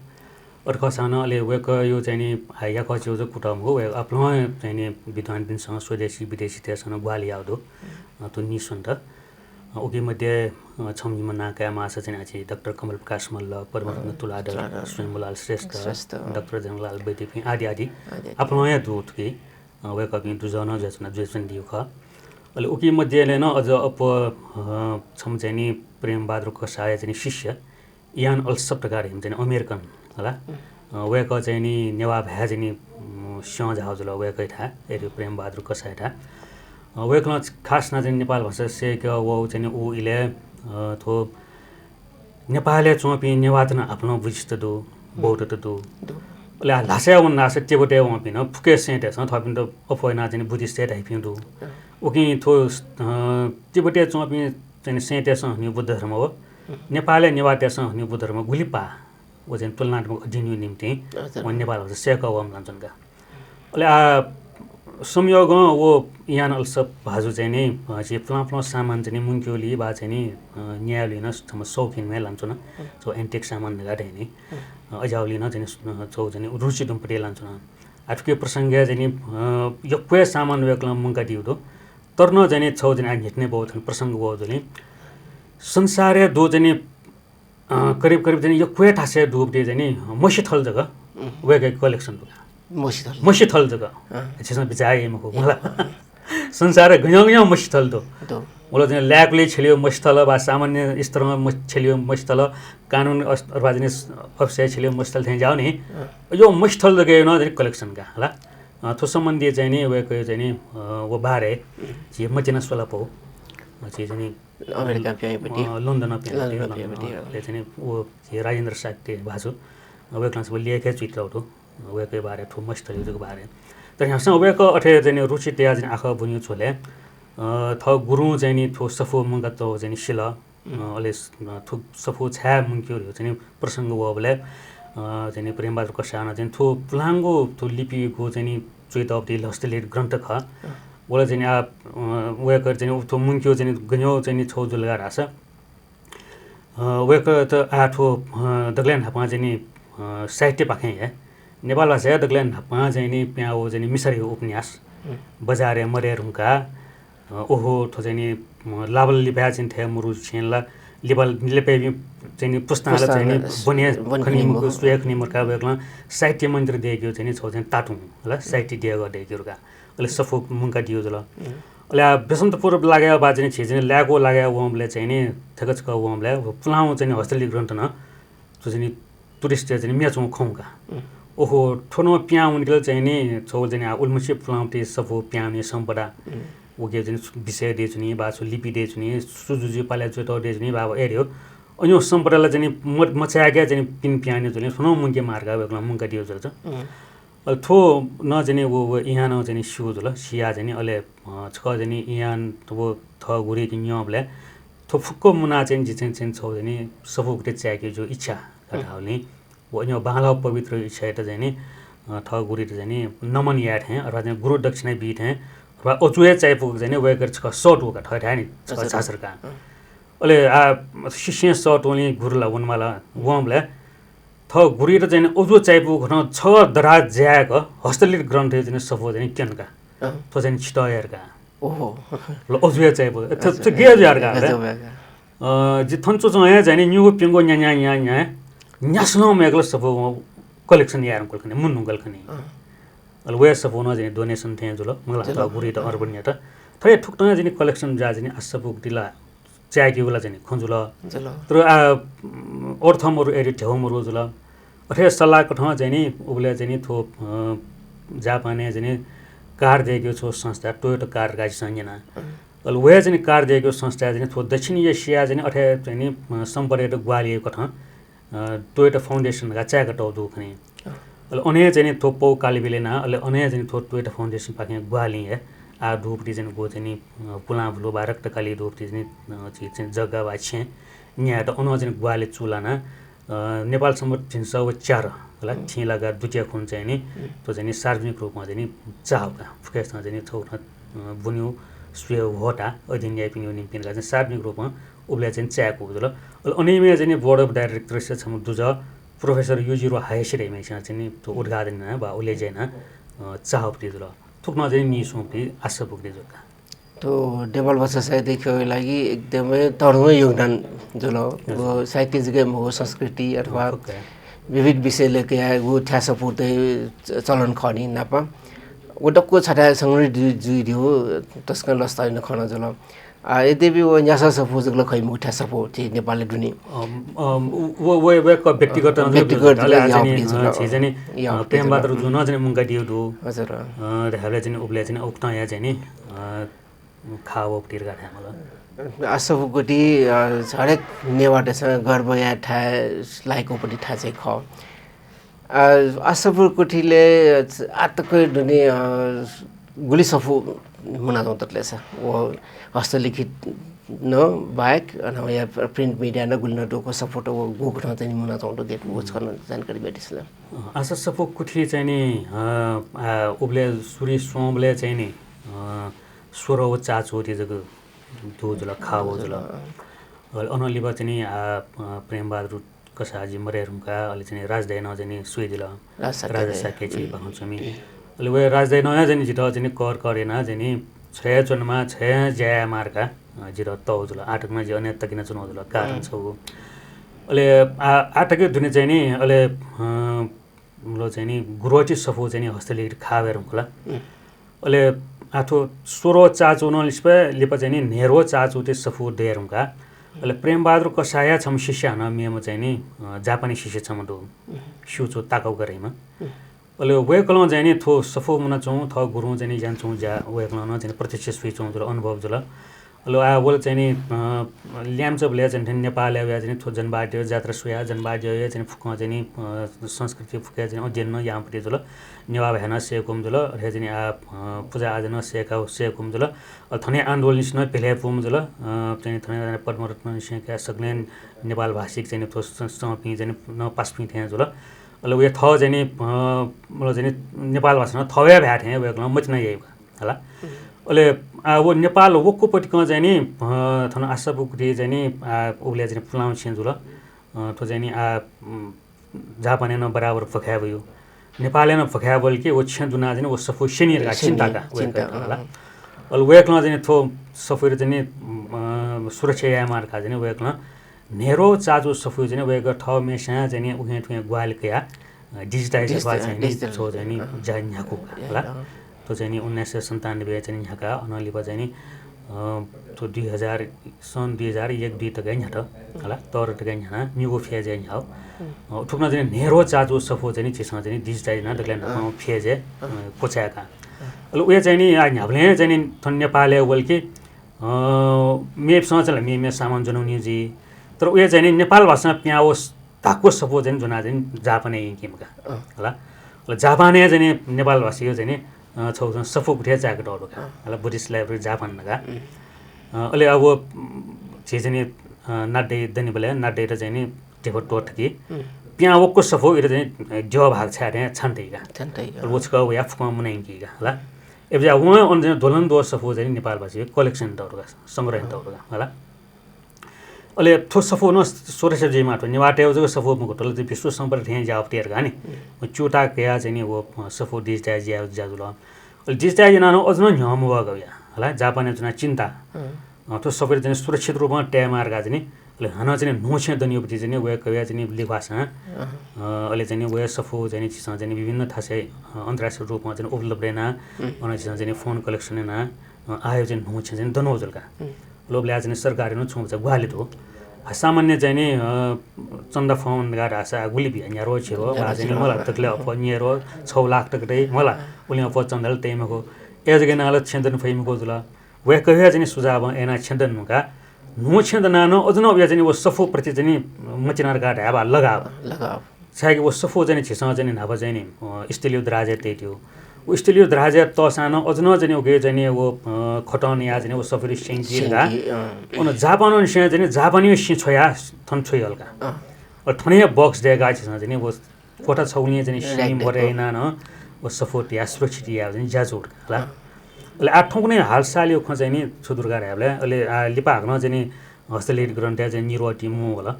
अर्क सानो ले वेक यो चाहिँ नि हाया कच्यो जो कुटम हो आफ्नो चाहिँ नि विद्वान दिनसँग स्वदेशी विदेशी त्यससँग ग्वाली आउँदो तो नि सुन त ओके मध्ये छमजीमा नाकामा आशा चाहिँ आछि डाक्टर कमल प्रकाश मल्ल परमरत्न तुलाधर स्वयंलाल श्रेष्ठ डाक्टर जनलाल वैद्य आदि आदि आफ्नो यहाँ दूत के वेक अप इन्टु जन जसना जेसन दियो ख अहिले ओके मध्ये ले न अझ अप छम चाहिँ नि प्रेम बहादुर कसाय चाहिँ शिष्य यान अल्सप्टकार हिम चाहिँ अमेरिकन होला वेक चाहिँ नि नेवा भ्या चाहिँ नि स्याउ झाउजुल वेकै था एरि प्रेम बहादुर कसाय था वेकमा खास न चाहिँ नेपाल भाषा सेक वो चाहिँ उ इले थो नेपालले चोपी नेवातन आफ्नो बुझित दो बौद्ध त दो ले लासे वन नासे टेबोटे व पिन फुके सेटे स थपिन त अफोइना चाहिँ बुद्धिस्ट टाइपिङ दो ओके थो टेबोटे चोपी चाहिँ सेटे स नि बुद्ध धर्म हो नेपालले नेवाते स नि बुद्ध धर्म गुलिपा वो चाहिँ तुलनात्मक अध्ययन निम्ति वन नेपाल भाषा सेक वम जान्छन् का ले आ संयोग वो यान अल्सप भाजु चाहिँ नि जे प्लाप्लो सामान चाहिँ मुन्क्योली बा चाहिँ नि न्यायालिन सम शौकिनमै लान्छ न सो एन्टिक सामान गाडे नि अजाउलिन चाहिँ छौ चाहिँ रुचि दुम्पटे लान्छ न आठके प्रसंग चाहिँ नि यक्वे सामान वेकला मुंका दिउदो तर्न चाहिँ नि छौ चाहिँ घेट्ने बहुत प्रसंग हो चाहिँ संसारे दो चाहिँ करिब करिब चाहिँ यक्वे ठासे दुबटे चाहिँ नि मसिथल जग्गा वेकै कलेक्सन मसिथल जग्गा त्यसमा बिचाए मको मला संसार गयो मसिथल दो मलाई चाहिँ ल्याकले छेलियो मसिथल बा सामान्य स्तरमा छेलियो मसिथल कानुन अर्वाजने अफिस छेलियो मसिथल त्यहाँ जाऊ नि यो मसिथल जग्गा न चाहिँ कलेक्सन का होला थो सम्बन्धी चाहिँ नि वेको चाहिँ नि वो बारे जे मचिना सोला पो चाहिँ नि अमेरिका प्याइपटी लन्डन प्याइपटी चाहिँ वो राजेन्द्र साक्ते भाजु वेकलास लेखे चित्रहरु वेकै बारे ठो मस्तलिको बारे तर यहाँ वेको अठे चाहिँ रुचि त्या चाहिँ आँखा बुन्यो छोले थ गुरु चाहिँ नि थो सफो मंगा त चाहिँ शिल अले थो सफो छ्या मुन्क्यो चाहिँ प्रसंग हो बले चाहिँ नि प्रेम बहादुर कसाना चाहिँ थो पुलाङ्गो थो लिपिको चाहिँ नि चोइट अफ द हस्तलेट ग्रन्थ ख बोले चाहिँ आ वेकर चाहिँ थो मुन्क्यो चाहिँ गन्यो चाहिँ छौ जुलगा रास वेकर त आठो दगल्यान हापमा चाहिँ नि साहित्य पाखे है नेपाल भाषा दगल्यान हापमा चाहिँ नि प्याओ चाहिँ नि मिसरी उपन्यास बजारे मरे रुङका ओहो थो चाहिँ नि लाबल लिपा चाहिँ थे मुरु छेनला लिबल लिपे चाहिँ नि पुस्ताला चाहिँ नि बनिया खनिमको सुयक निमरका वेकला साहित्य मन्त्र दिएको चाहिँ नि छौ चाहिँ ताटु होला साहित्य दिएको दिएकोका अहिले सफो मुंका दियो जला अहिले बसन्तपुर लाग्यो बा चाहिँ चाहिँ ल्यागो लाग्यो वमले चाहिँ नि थकचका वमले पुलाउ चाहिँ हस्तलिपि ग्रन्थ न चाहिँ नि टुरिस्ट चाहिँ म्याचमा खौका ओहो ठोनो प्याउ निकल चाहिँ नि छौ चाहिँ उल्मुसी पुलाउटी सफो प्याउने सम्पदा ओके चाहिँ विषय दिएछु नि बा लिपि दिएछु नि सुजुजु पाले चोट दिएछु नि बाबा एरियो अनि यो सम्पदालाई चाहिँ मचाया चाहिँ पिन प्याउने चाहिँ ठोनो मुंके मार्गा वेकला मुंका दियो जल्छ थो न चाहिँ वो यहाँ न चाहिँ सिउ जुल सिया चाहिँ अहिले छ चाहिँ यहाँ वो थ गुरी न्यबले थो फुक्को मुना चाहिँ चाहिँ छौ चाहिँ सफुकटे चाहिएको जो इच्छा कटाउने वो अन्य बाला पवित्र इच्छा त चाहिँ थ गुरी त चाहिँ नमन याद है अथवा चाहिँ गुरु दक्षिणा बीट है अथवा अचुए चाहिएको चाहिँ वेकर छ सट होका ठहरा नि छासरका अहिले आ शिष्य सट ओली गुरुला वनमाला वमले थ गुरी र चाहिँ अझो चाहिएको घन छ दराज ज्याक हस्तलिपि ग्रन्थ चाहिँ सफो चाहिँ केनका थो चाहिँ छिटयरका ओहो ल अझो चाहिएको त गे ज्यारका जि थन्चो चाहिँ चाहिँ न्यु पिंगो न्या न्या न्या न्यासनो मेगल सफो कलेक्सन यार कलखने मुन्नु कलखने अल वे सफो न चाहिँ डोनेसन थे जुल मला त गुरी त अर्बन या त थै ठुक्ट चाहिँ कलेक्सन जा चाहिँ असफो दिला चाहिएको बेला चाहिँ खन्जुल तर अर्थमहरु एरि ठेउमहरु जुल अथे सल्लाहको ठाउँ चाहिँ नि उले चाहिँ नि थो जापाने चाहिँ कार दिएको छ संस्था टोयोटा कार गाडी संजना अल वे चाहिँ कार दिएको संस्था चाहिँ थो दक्षिण एसिया चाहिँ अथे चाहिँ नि सम्पर्क ग्वालिएको ठाउँ टोयोटा फाउन्डेसन का चाका टाउदु खने अल अने चाहिँ थोपो कालीबेले ना अल अने चाहिँ थो टोयोटा फाउन्डेसन पाके ग्वाली है आ धूपटी चाहिँ गो चाहिँ पुला भुलो बारक टकाली धूपटी चाहिँ जग्गा बाछे न्या त अनु चाहिँ ग्वाले चुलाना नेपालसम्म 304 होला ठिलागा दुटिया खुन चाहिँ नि त्यो चाहिँ सार्वजनिक रूपमा चाहिँ चाहका फुकेसँग चाहिँ थौना बुन्यो स्वे होटा अधिन्याय पिन्यो निम्पिनका चाहिँ सार्वजनिक रूपमा उबले चाहिँ च्याको हुँदो ल अनिमे चाहिँ बोर्ड अफ डाइरेक्टर्स छम दुज प्रोफेसर युजिरो हायसिरे मेसा चाहिँ त्यो उद्घाटन बा उले चाहिँ चाहपति ल थुक्न चाहिँ निसोपति आशा पुग्दै जोका तो डेबल भाषा साहित्यको लागि एकदमै तरुण योगदान जुल साहित्य जगह हो संस्कृति अथवा विविध विषय लेके वो ठ्यास पुर्दै चलन खनी नापा वडक्को छटा संग्रह जुइ दियो तस्का लस्ताइन खन जुल यद्यपि वो न्यासा सपो जगल खै मुठा सपो थि नेपालले दुनी वो व्यक्तिगत चाहिँ प्रेमबहादुर जुन चाहिँ मुंगा दियो दु हजुर देखाले चाहिँ उबले चाहिँ उक्ता या चाहिँ नि खाओ तिरगा थामल आसबुगटी हरेक नेवाटेसँग गर्व या ठा लाइको पनि ठा चाहिँ ख आसबुगटीले आतकै दुनी गुली सफु मुना जन्तले छ वो हस्तलिखित न बाइक अनि या प्रिन्ट मिडिया न गुल्न टोको सपोर्ट वो गोगठा चाहिँ मुना जन्त गेट वोच गर्न जानकारी भेटिसला आस सफु कुठी चाहिँ नि उबले सुरी सोमले चाहिँ नि 16 चाचो त्यो जग दोजला खाओ जला अनलिबा चाहिँ नि प्रेमबहादुर कसाजी मरेरुका अलि चाहिँ राजदैन चाहिँ सुइदिला राजसाके चाहिँ भन्छमी अलि वे राजदैन चाहिँ जित चाहिँ कर करेन चाहिँ छय चुनमा छय ज्या मार्का जिर तौजला आटकमा जे अन्य तकिन चुनौजला कारण छ अलि आटकै दुने चाहिँ नि अलि लो चाहिँ नि गुरोची सफो चाहिँ नि हस्तले खावेरुला अलि आठो 16 चाचो नलिस्पे लिपा चाहिँ नि नेरो चाचो ते सफु देरुका अले प्रेमबहादुर कसाया छम शिष्य न मेम चाहिँ नि जापानी शिष्य छम दो शुचो ताकौ गरेमा अले वे कलम चाहिँ नि थो सफु मुना चौ थ गुरु चाहिँ नि जान्छौ जा वे कलम चाहिँ प्रत्यक्ष सुइ चौ जुल अनुभव जुल अले आ बोल चाहिँ नि ल्यामचब ले चाहिँ नेपाल या चाहिँ थो जनबाट्यो जात्रा सुया जनबाट्यो चाहिँ फुक चाहिँ नि संस्कृति फुके चाहिँ अध्ययन न याम पति जुल नेवा भएन सेकुम जुल रे चाहिँ पूजा आजना सेका सेकुम जुल थने आन्दोलन न पेले पुम जुल चाहिँ थने पद्मरत्न सेका सगले नेपाल भाषिक चाहिँ थो संपि चाहिँ न पासपि थे जुल अले वे थ चाहिँ नि मतलब चाहिँ नेपाल भाषा न थवे भ्या थे वे कलम मच न यही होला अले वो नेपाल वक्को पटिक चाहिँ नि थन आशाबुकरी चाहिँ नि उले चाहिँ पुलाउ छिन जुल तो चाहिँ नि जापाने न बराबर फख्या भयो नेपालले न फख्या बोल के वो छ दुना चाहिँ वो सफो शनि रा चिंता का होला अल वेकला चाहिँ थो सफो चाहिँ नि सुरक्षा या मार का चाहिँ वेकला नेरो चाजो सफो चाहिँ वेक ठ मेसा चाहिँ नि उहे ठुए ग्वाल कया डिजिटाइज भए चाहिँ नि छो चाहिँ नि जान्याको होला तो चाहिँ नि 1997 चाहिँ यहाँका अनलिपा चाहिँ नि तो 2000 सन् 2001 2 तक यहाँ होला तर तक यहाँ मिगो फेज यहाँ हो ठुक्न चाहिँ नेरो चाजो सफो चाहिँ चिसमा चाहिँ डिजिटाइज न तकले फेज कोचाका ल उयो चाहिँ नि हामीले चाहिँ नि नेपालले बोल कि मेपसँग चाहिँ मेमे सामान जनाउने जी तर उयो चाहिँ नि नेपाल भाषामा प्याओस ताको सफो चाहिँ जुना चाहिँ जापानी किमका होला ल जापानी चाहिँ नेपाल भाषी चाहिँ नि छौँ सफो गुठे जाके डरोका होला बुद्धिस्ट लाइब्रेरी जापान नगा अहिले अब चाहिँ नि नाड्दै दनि बेला नाड्दै र चाहिँ नि टेको टोट कि प्यावको सफो इरे चाहिँ जो भाग छाडे छन्दैगा रोचका या फुका मुनाइकीगा होला अब जा वहाँ अन्य दोलन दो सफो चाहिँ नेपाल भाषी कलेक्सन डरोका संग्रह डरोका होला अहिले थो सफो न सोरेश जे माटो निवाटे जो सफो मुको टल चाहिँ विश्व सम्पर्क थे जा अपटेर गानी चुटा कया चाहिँ नि वो सफो डिजिटाइज या जाजुल अहिले डिजिटाइज न अझ न न्याम वा गया होला जापानी जुना चिन्ता तो सबै चाहिँ सुरक्षित रूपमा ट्यामार गा चाहिँ अहिले हन चाहिँ नोछे दनियोपति चाहिँ वे कया चाहिँ लिभास अहिले चाहिँ वे सफो चाहिँ चिस चाहिँ विभिन्न थासे अन्तर्राष्ट्रिय रूपमा चाहिँ उपलब्ध न अनि चाहिँ फोन कलेक्सन न आयो चाहिँ नोछे चाहिँ दनोजलका लोभले चाहिँ सरकारी न छुन्छ ग्वालित हो सामान्य चाहिँ नि चन्दा फोन गा आशा गुली भी यहाँ रोज हो चाहिँ मलाई तकले अप निरो 6 लाख तक दे मला उले अप चन्दाल तेमको ए जगे नाल छेन्दन फैमको जुला वे कहे चाहिँ सुझाव एना छेन्दन का नो छेदना न अजन अबिया चाहिँ वो सफो प्रति चाहिँ मचिनार गाट हाबा लगाव छाके वो सफो चाहिँ छिसँग चाहिँ नाबा चाहिँ नि स्टेलियो द्राजे तेट्यो वो स्टेलियो द्राजे तसान अजन चाहिँ ओके चाहिँ वो खटन या चाहिँ वो सफरी सेंगिरगा उन जापान चाहिँ जापानी सि छोया थन छोय हल्का और थने बक्स देगा छिसँग चाहिँ वो कोठा छौली चाहिँ सिम बरेना न वो सफोट या सुरक्षित या चाहिँ जाजोड होला अहिले आठौँ कुनै हालसालियो ख चाहिँ नि छुदुर्गा ह्याबले अहिले लिपा हाक्न चाहिँ नि हस्तलेट ग्रन्थ्या चाहिँ निरोटी मु होला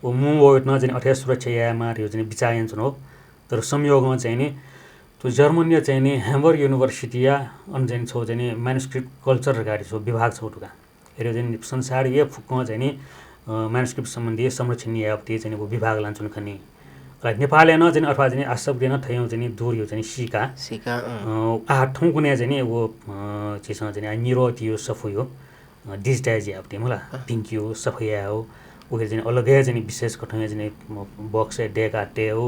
ओ मु ओटन चाहिँ अठ्या सुरक्षा यामा यो चाहिँ विचायन छन् हो तर संयोगमा चाहिँ नि त्यो जर्मनी चाहिँ नि ह्याम्बर्ग युनिभर्सिटी या अनि चाहिँ छौ चाहिँ नि म्यानुस्क्रिप्ट कल्चर गाडी छौ विभाग छौ टुका हेर्यो चाहिँ संसारीय फुकमा चाहिँ नि म्यानुस्क्रिप्ट सम्बन्धी संरक्षण यावती चाहिँ वो विभाग लान्छन् खनि नेपालले न चाहिँ अथवा चाहिँ आसबले न थयौ चाहिँ दूर यो चाहिँ सिका आठौँ कुनै चाहिँ नि वो चिसँग चाहिँ निरोटी यो सफो यो डिजिटाइज यावती होला पिङ्की हो सफैया हो उयो चाहिँ अलगै चाहिँ विशेष कठै चाहिँ बक्स डेका टे हो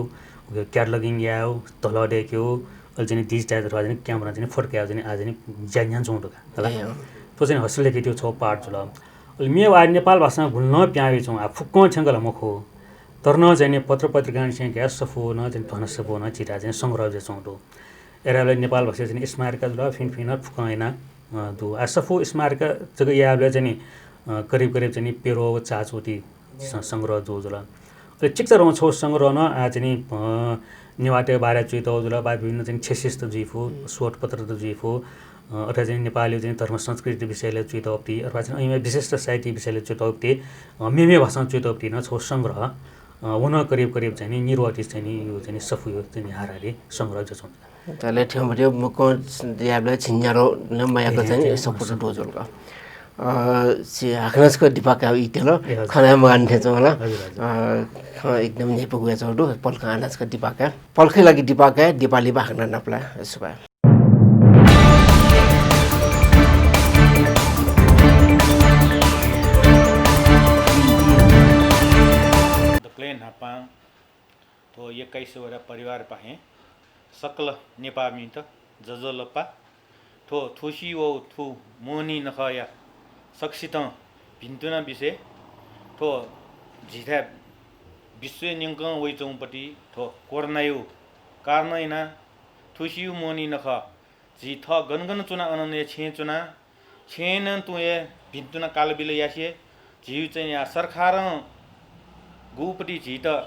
उयो क्याटलगिङ या हो तल डेक्यो अहिले चाहिँ डिजिटाइज अथवा चाहिँ क्यामेरा चाहिँ फर्क्या चाहिँ आज नि ज्यान चौटुका होला त्यो चाहिँ हस्टेलले त्यो छ पार्ट छ अहिले मे आ नेपाल भाषामा भुल्न प्यावे छौँ आ फुक्क छङ्गला मखो तर न चाहिँ पत्र पत्रिका चाहिँ क्या सफो न चाहिँ धन सफो न चिटा चाहिँ सङ्ग्रह चाहिँ चौटो एराले नेपाल भाषा चाहिँ स्मारका जुल फिन फुकाएन दु आ सफो स्मारका जग्गा याले चाहिँ करिब करिब चाहिँ पेरो चाचोटी सङ्ग्रह जो जुल अहिले चिक्चर छौ सङ्ग्रह न आ चाहिँ निवाटे बारे चुइतो जुल बा विभिन्न चाहिँ छेसिस्त जिफो सोट पत्र त जिफो अथवा चाहिँ नेपाली चाहिँ धर्म संस्कृति विषयले चुइतोप्ती अथवा चाहिँ ऐमा विशिष्ट साहित्य विषयले चुइतोप्ती मेमे भाषा चुइतोप्ती न छौ सङ्ग्रह हुन करिब करिब चाहिँ निरोटी चाहिँ यो चाहिँ सफु यो चाहिँ हाराले सङ्ग्रह जसो तले ठ्यामरे मुको याबले छिन्यारो नमायाको चाहिँ सपोर्ट डोजलको हाक्नसको डिपाका इतेलो खाना मगान थिएछ होला एकदम नेपगुया चौडो पल्का आनाजको डिपाका पल्कै लागि डिपाका दिपाली बाख्न नपला यसो भए प्लेन हापा तो 21 परिवार पाहे सकल नेपामी त जजलपा थो थुसी वो थु मोनी नखया सक्षित भिन्तुना विषय थो झिथा विश्व निङ्क वैचौपट्टि थो कोर्नायु कार्नैना थुसियु मोनी नख झि थ गनगन चुना अनन्य छे चुना छेन तुए भिन्तुना कालबिल यासे झिउ चाहिँ या सरकार गुपट्टि झि त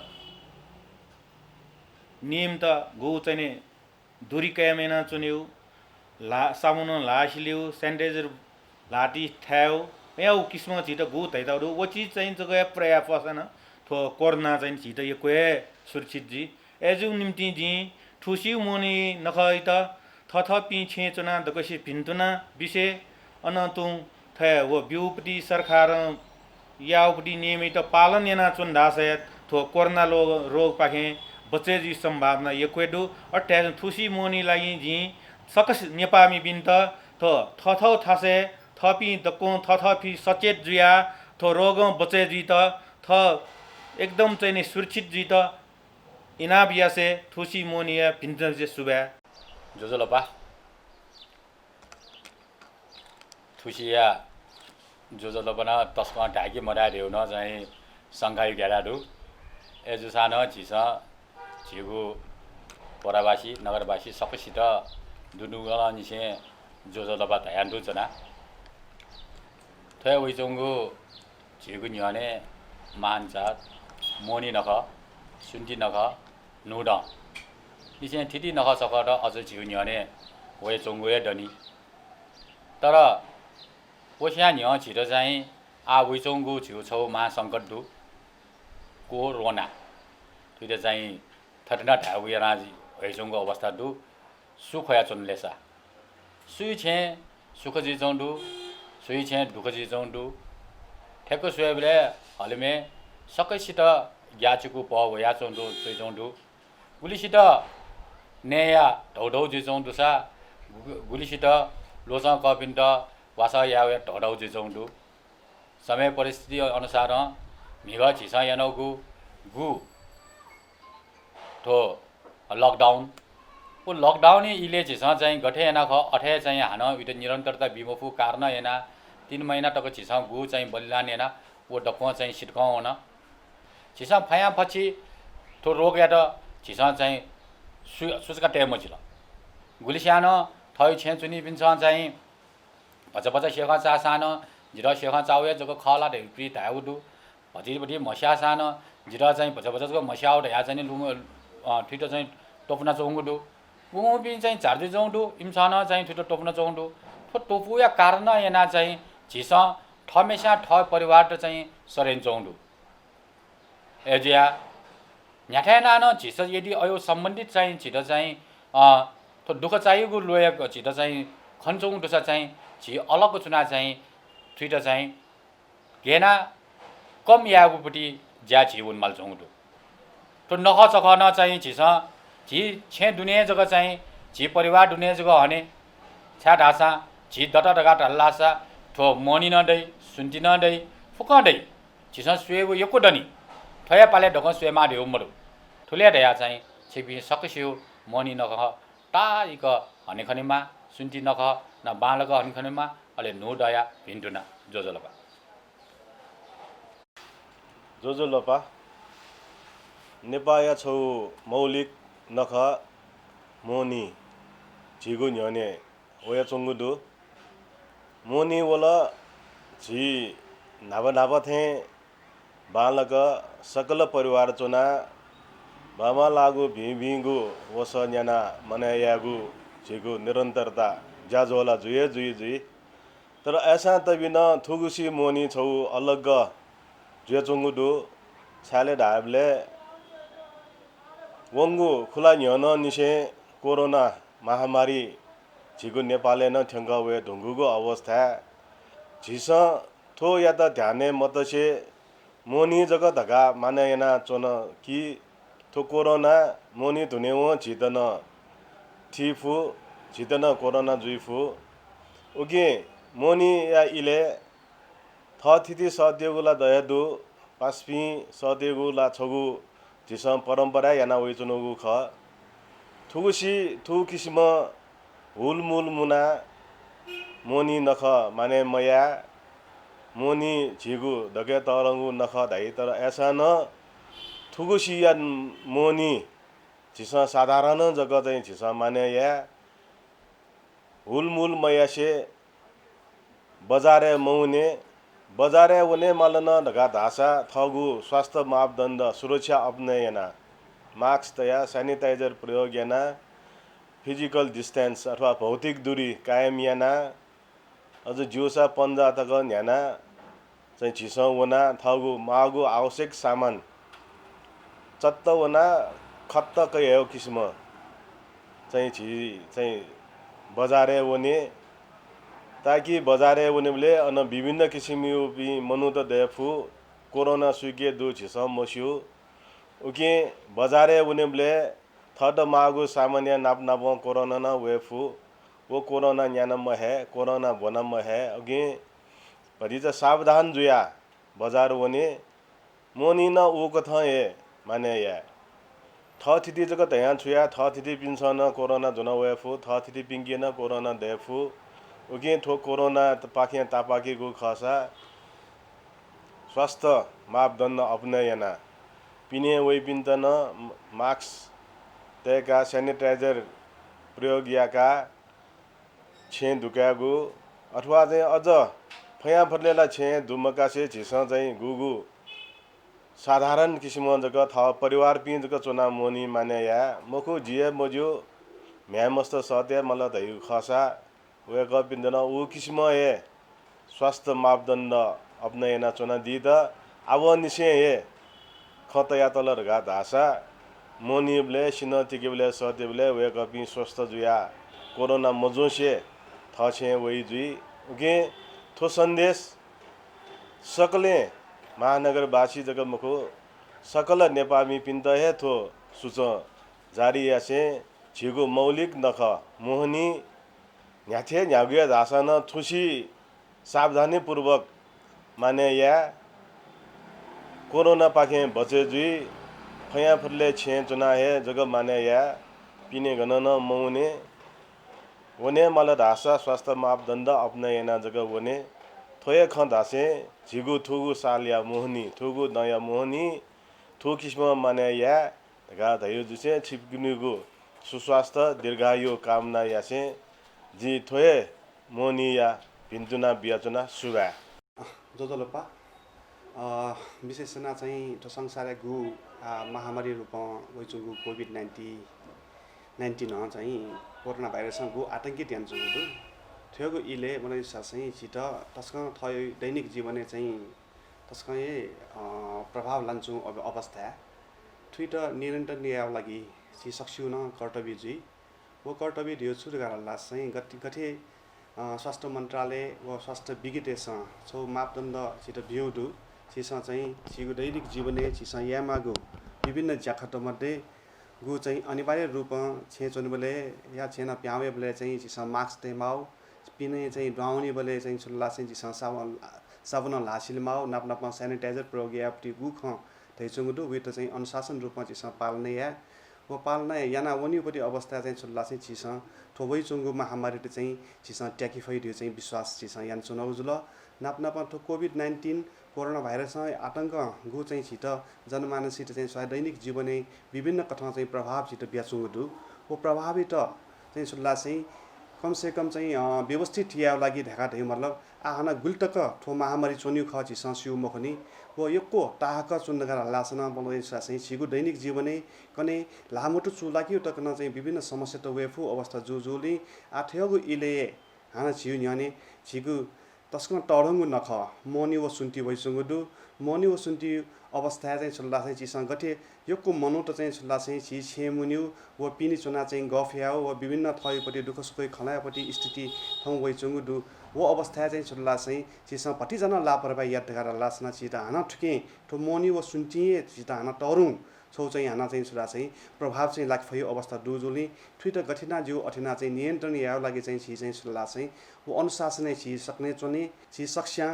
नियम त गु चाहिँ दूरी कैमेना चुन्यौ ला सामुन लासिल्यौ सैनिटाइजर लाटी ठ्याउ यहाँ किस्म झिट गु धैताहरू वो चिज चाहिँ जग्गा प्रया पसन थो कोर्ना चाहिँ झिट यो कोहे सुरक्षित जी एजु निम्ति जी ठुसी मोनी नखै त थथपी छे चुना दकसी भिन्तुना विषय अन तु थ वो ब्युपटी सरकार यावपटी नियमित पालन येना चुन धासयत थो कोरोना रोग पाखे बचे जी संभावना ये क्वेडु अट्यास थुसी मोनी लागि जी सकस नेपामी बिन्त थो थथौ थासे थपी दको थथपी सचेत जुया थो रोग बचे जी त थ एकदम चाहिँ सुरक्षित जी त इनाबियासे थुसी मोनिया बिन्त जे सुबा जोजलपा थुसिया जोजलपना तस्मा ढाकी मरायो न चाहिँ सङ्घाई घेराडु एजुसान झिस झिगु परावासी नगरवासी सबैसित दुनुगला निसे जोजलपा धयान्डु जना थय वइचंगु झिगु न्याने मानजात मोनी नख सुन्ती नख नुड निसे थिति नख सकर अझ झिगु न्याने वइचंगु डनी तर ओसिया न्या छिटो चाहिँ आ वइचंगु छेउछाउ महासङ्कट दु को रोना त्यो चाहिँ थटना ढाउया राजी वइचंगु अवस्था दु सुखया चुनलेसा सुई छे सुख जी चौंडु सुई छे दुख जी चौंडु ठेक्क सुएबले हलमे सकैसित याचुकु प वया चौंडु सुई चौंडु गुलिसित नेया ढौढौ जी चौंडु सा गुलिसित लोसा कपिन्ट वासा यावे ढौढौ जी चौंडु समय परिस्थिति अनुसार मिगा छिसा यानगु गु तो लकडाउन वो लकडाउन इले छिसा चाहिँ गठे याना ख अठे चाहिँ हान उते निरन्तरता बिमोफु कारण याना 3 महिना टक झिसा गु चाहिँ बलिलाने ना वो डको चाहिँ सिटकाउ न झिसा फया पछि तो रोग या त झिसा चाहिँ सुसका टेम मजिल गुलिस्यान थै छे चुनी पिन्छ चाहिँ भजभज शेखा चा सान जिरा शेखा चावे जको खला दे प्रि धाउदु भजिबडी मस्या सान जिरा चाहिँ भजभजको मस्याउ ढया चाहिँ लुम ठिटो चाहिँ टोपना चौंगुदु गुमो पिन चाहिँ झार्दु जौदु इमसान चाहिँ ठिटो टोपना चौंदु तो टोपु या कारण एना चाहिँ झिसा ठमेसा ठ परिवार चाहिँ सरेन चौंदु एजिया न्याठेना न झिस यदि अयो सम्बन्धित चाहिँ झिट चाहिँ तो दुःख चाहिएको लोएको झिट चाहिँ खन्छौँ दुसा चाहिँ झि अलगको चुना चाहिँ ठिट चाहिँ घेना कम यागुपट्टि ज्या झि उन्माल चौँदु तो नख चख न चाहिँ झिस झि छे दुनियाँ जग्गा चाहिँ झि परिवार दुनियाँ जग्गा हने छ्या ढासा झि डटा डगा ढल्लासा ठो मनि नदै सुन्ति नदै फुक दै झिस सुएको यको डनी थया पाले ढक सुएमा ढेउ मरु ठुले ढया चाहिँ छिपि सकसियो मनि नख टाइक हनेखनेमा सुन्ति नख न बालक हनेखनेमा अले नो डया भिन्टुना जोजलपा जोजलपा नेपाया छौ मौलिक नख मोनी झिगु न्यने ओया चंगुदु मोनी वला झि नाबा नाबा थे बालक सकल परिवार चुना बामा लागु भिगु वस न्याना मनायागु झिगु निरंतरता जाजोला जुए जुई जुई तर ऐसा तबिन थुगुसी मोनी छौ अलग जुए चंगुदु छाले ढाबले वंगु खुला न्यन निसे कोरोना महामारी झिगु नेपाले न ठंगा वे ढुंगुगु अवस्था झिस थो या त ध्याने मतसे मोनी जग धगा माने याना चोन कि थो कोरोना मोनी धुने वो झिदन थिफु झिदन कोरोना जुइफु उगे मोनी या इले थिति सदेगुला दयदु पास्पी सदेगुला छगु झिस परम्परा याना वे चुनुगु ख थुगुसी थु किसिम हुलमुल मुना मोनी नख माने मया मोनी झिगु दगे तरंगु नख धाइ तर ऐसा न थुगुसिया मोनी झिस साधारण जगह चाहिँ झिस माने या हुलमुल मयासे बजारे मौने बजारे वने मालन ढगा धासा थगु स्वास्थ्य मापदण्ड सुरक्षा अपनायना मास्क तया सैनिटाइजर प्रयोग याना फिजिकल डिस्टेंस अथवा भौतिक दूरी कायम याना अझ जिउसा पन्जा तक न्याना चाहिँ झिसौ वना थगु मागु आवश्यक सामान चत्त वना खत्त कयो किसिम चाहिँ झि चाहिँ बजारे वने ताकि बजारे वनेले अन विभिन्न किसिमको भी मनु त देफु कोरोना सुके दु झिस मस्यु उके बजारे वनेले थड मागु सामान्य नाप नाप कोरोना न वेफु वो कोरोना न्यानम है कोरोना बनम है अगे भरी त सावधान जुया बजार वने मोनी न ऊ कथ ए माने या थ थिति जग तया छुया थ थिति पिन्छ न कोरोना जुन वेफु थ थिति पिंगे न कोरोना देफु उगे थो कोरोना पाखे तापाके गु खसा स्वास्थ्य मापदण्ड अपनायना पिने वै पिन्त न मास्क तेका सैनिटाइजर प्रयोग याका छे दुकागु अथवा चाहिँ अझ फया फर्लेला छे दुमकासे झिस चाहिँ गुगु साधारण किसिम जग थ परिवार पिन जग चुना मोनी माने या मखु जिए मज्यो म्यामस्त सत्य मल धै खसा वेक पिन्दन उ किसिम ए स्वास्थ्य मापदण्ड अपनायना चुना दि त अब निसे ए खतया तलर गा धासा मोनीबले सिन तिकेबले सतेबले वेक पि स्वस्थ जुया कोरोना मजोसे थछे वइ जुई उगे थो सन्देश सकले महानगरवासी जग मखो सकल नेपाली पिन्त हे थो सुच जारी यासे झिगु मौलिक नख मोहनी न्याथे न्यागुया धासन थुसी सावधानी पूर्वक माने या कोरोना पाखे बचे जुई फया फुरले छे चुना हे जग माने या पिने गणन मौने वने मल धासा स्वास्थ्य मापदण्ड अपनायना जग वने थोए ख दासे झिगु थुगु सालिया मोहनी थुगु दया मोहनी थु किस्म माने या गा धयो जुसे छिपगिनुगु सुस्वास्थ्य दीर्घायु कामना यासे जी थोए मोहनी या भिन्तुना बियाचुना सुगा जोजोलोपा विशेषना चाहिँ त्यो संसार गु महामारी रूपमा गइचुगु कोभिड-19 चाहिँ कोरोना भाइरस गु आतंकित ध्यान जुगु थ्योगु इले मलाई चाहिँ छिट तस्क थयो दैनिक जीवने चाहिँ तस्क प्रभाव लान्छु अवस्था थुइट निरन्तर न्याय लागि छि सक्छु न कर्तव्य जी वो कर्तव्य दियो छु गराला चाहिँ गठे स्वास्थ्य मन्त्रालय व स्वास्थ्य विज्ञतेसँग छौ मापदण्ड छिट भ्युडु छिसँग चाहिँ छिगु दैनिक जीवने छिसँग यामागु विभिन्न ज्याखटमध्ये गु चाहिँ अनिवार्य रूपमा छेचोन बले या छेना प्यावे बले चाहिँ छिसँग मास्क तेमाउ पिने चाहिँ ड्राउनी बले चाहिँ सुल्ला चाहिँ छिसँग साबुन लासिल माउ नाप नापमा सैनिटाइजर प्रयोग याप्टी गु ख थैचुङडु वित चाहिँ अनुशासन रूपमा छिसँग पाल्ने या वो पाल्ना याना वनिपट्टि अवस्था चाहिँ सुल्ला चाहिँ छिसँग थोबै चुङ्गु महामारी चाहिँ छिसँग ट्याकिफाइड चाहिँ विश्वास छिसँग यान चुनाउ जुल नाप नापमा थो कोभिड-19 कोरोना भाइरस आतंक गु चाहिँ छिट जनमानसित चाहिँ स्वास्थ्य दैनिक जीवने विभिन्न कथा चाहिँ प्रभाव छिट ब्याचुङडु वो प्रभावित चाहिँ सुल्ला चाहिँ कम से कम चाहिँ व्यवस्थित या लागि ढाका ढै मतलब आहाना गुल्टक थो महामारी चोन्यु ख छिसँग सिउ मखनी वो यक्को ताहक चुन्नगा लासना बोलो चाहिँ छिगु दैनिक जीवने कने लामोटु चुलाकी तकन चाहिँ विभिन्न समस्या त वेफु अवस्था जुजुली आठ्यगु इले हाना छिउ न्याने छिगु तस्कन टडंगु नख मोनी व सुन्ती वइसुङडु मोनी व सुन्ती अवस्था चाहिँ छल्ला चाहिँ छिसँग गठे यक्को मनु त चाहिँ छल्ला चाहिँ छि छेमुन्यु व पिनी चुना चाहिँ गफ्याउ व विभिन्न थयपट्टि दुःख सुखै खलायपट्टि स्थिति ठाउँ वइसुङडु वो अवस्था चाहिँ छल्ला चाहिँ छिसँग पटिजना लापरवाही याद ढगारा लासना छिटा हाना ठुके तो मोनी व सुन्ती छिटा हाना टरुङ छौ चाहिँ हाना चाहिँ छुरा चाहिँ प्रभाव चाहिँ लाग्फयो अवस्था दुजुली थुइट गठिना जिउ अठिना चाहिँ नियन्त्रण याउ लागि चाहिँ छि चाहिँ छल्ला चाहिँ वो अनुशासनै छि सक्ने चोने छि सक्स्या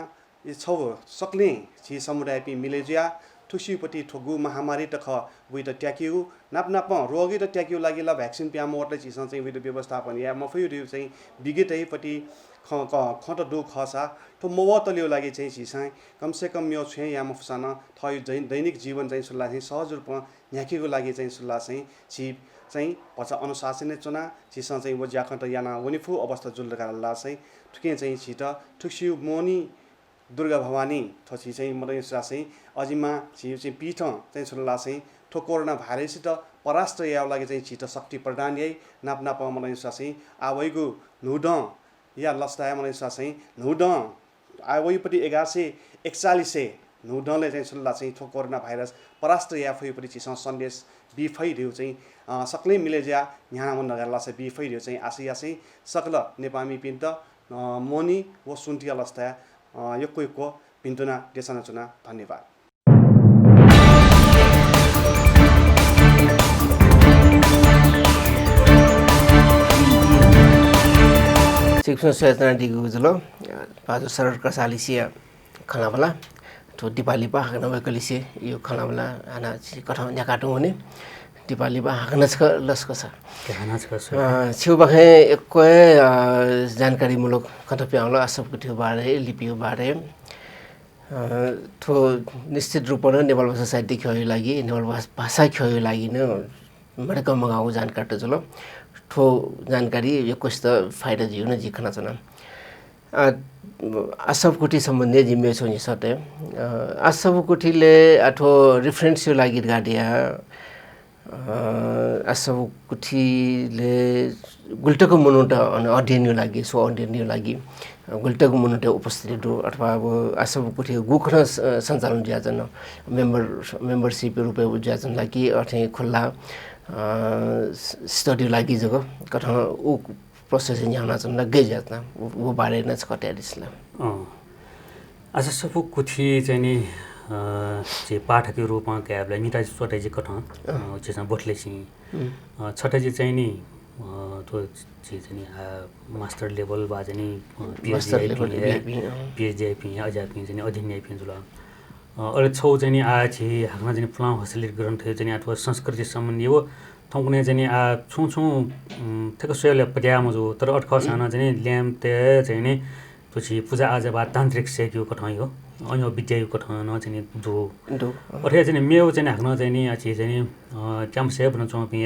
ये छौ सक्ने छि समुदाय पि मिलेजिया ठुसीपट्टि ठोगु महामारी त ख विद ट्याक्यु नाप नाप रोगी त ट्याक्यु लागि ल भ्याक्सिन प्यामोटले छिसँग चाहिँ विद व्यवस्थापन या मफयु चाहिँ बिगेतैपट्टि खट दु खसा तो मवतलियो लागि चाहिँ छिसँग कम से कम यो छे या मफसाना थय दैनिक जीवन चाहिँ सुल्ला चाहिँ सहज रूपमा न्याकीको लागि चाहिँ सुल्ला चाहिँ छि चाहिँ पछा अनुशासनले चुना छिसँग चाहिँ वो ज्याखट याना वनिफु अवस्था जुल्लगा ला चाहिँ ठुके चाहिँ छिट ठुक्सिउ मोनी दुर्गा भवानी थछि चाहिँ मदन चाहिँ अजिमा छि चाहिँ पीठ चाहिँ सुल्ला चाहिँ ठो कोरोना भाइरससित परास्त याउ लागि चाहिँ छिट शक्ति प्रदान यही नाप नाप मदन चाहिँ आवैगु नुड या लस्ताय मदन चाहिँ नुड आवैपट्टि 1141 नुडले चाहिँ सुल्ला चाहिँ ठो कोरोना भाइरस परास्त या फैपट्टि छिसँग सन्देश बिफैदिउ चाहिँ सक्लै मिलेज्या न्याना मन नगरला चाहिँ बिफैदिउ चाहिँ आसी आसी सकल नेपामी पिन्त मोनी व सुन्टिया लस्ता यक्को पिन्तुना देशना चुना धन्यवाद शिक्षण सचेतना दिगु जुल पाजु सरर कसालिसिया खनाबला तो दिपाली पा हकना वकलिसे यो खनाबला आना कथा न्याकाटु हुने दिपाली पा हकनस लस्कस छिउ बखे एकय जानकारी मूलक कथा प्याउला सब कुथि बारे लिपियो बारे थो निश्चित रूपमा नेपाल भाषा साहित्य खयो लागि नेपाल भाषा खयो लागि न मडक मगाउ जानकारी त जुल ठो जानकारी यो कस्तो फाइदा जिउ न जिखना छन आसबकुटी सम्बन्धी जिम्मे छ नि सते आसबकुटीले अथो रेफरेन्स लागि गाडिया आसबकुटीले गुल्टको मुनुट अध्ययन लागि सो अध्ययन लागि गुल्टको मुनुट उपस्थित अथवा अब आसबकुटी गुखन सञ्चालन ज्याजन मेम्बरशिप रुपे ज्याजन लागि अथे खुल्ला स्टडी लागि जग कथा उ प्रोसेसिङ यहाँ चन लगे जाता वो बारे न कट्यारिसला आज सब कुथि चाहिँ नि जे पाठक रूपमा क्याबलाई मिटा सोटाइजी कथा जेसा बोटलेसी छटाइजी चाहिँ नि तो जे चाहिँ नि मास्टर लेभल बा चाहिँ नि पीएचडी आइपी अजापी चाहिँ अध्ययन आइपी जुल अरे छौ चाहिँ नि आ छि हाकमा चाहिँ प्लान हसलिट ग्रन्थ चाहिँ अथवा संस्कृति सम्बन्धी हो थौकुने चाहिँ आ छु छु थेक सोले पर्याम जो तर अटख साना चाहिँ ल्याम ते चाहिँ नि तुझी पूजा आजा बा तांत्रिक सेक्यु कठाई हो अन्य विद्यायु कठाई न चाहिँ दो अरे चाहिँ मेउ चाहिँ हाक्न चाहिँ नि अछि चाहिँ नि क्याम्प से बन चोपि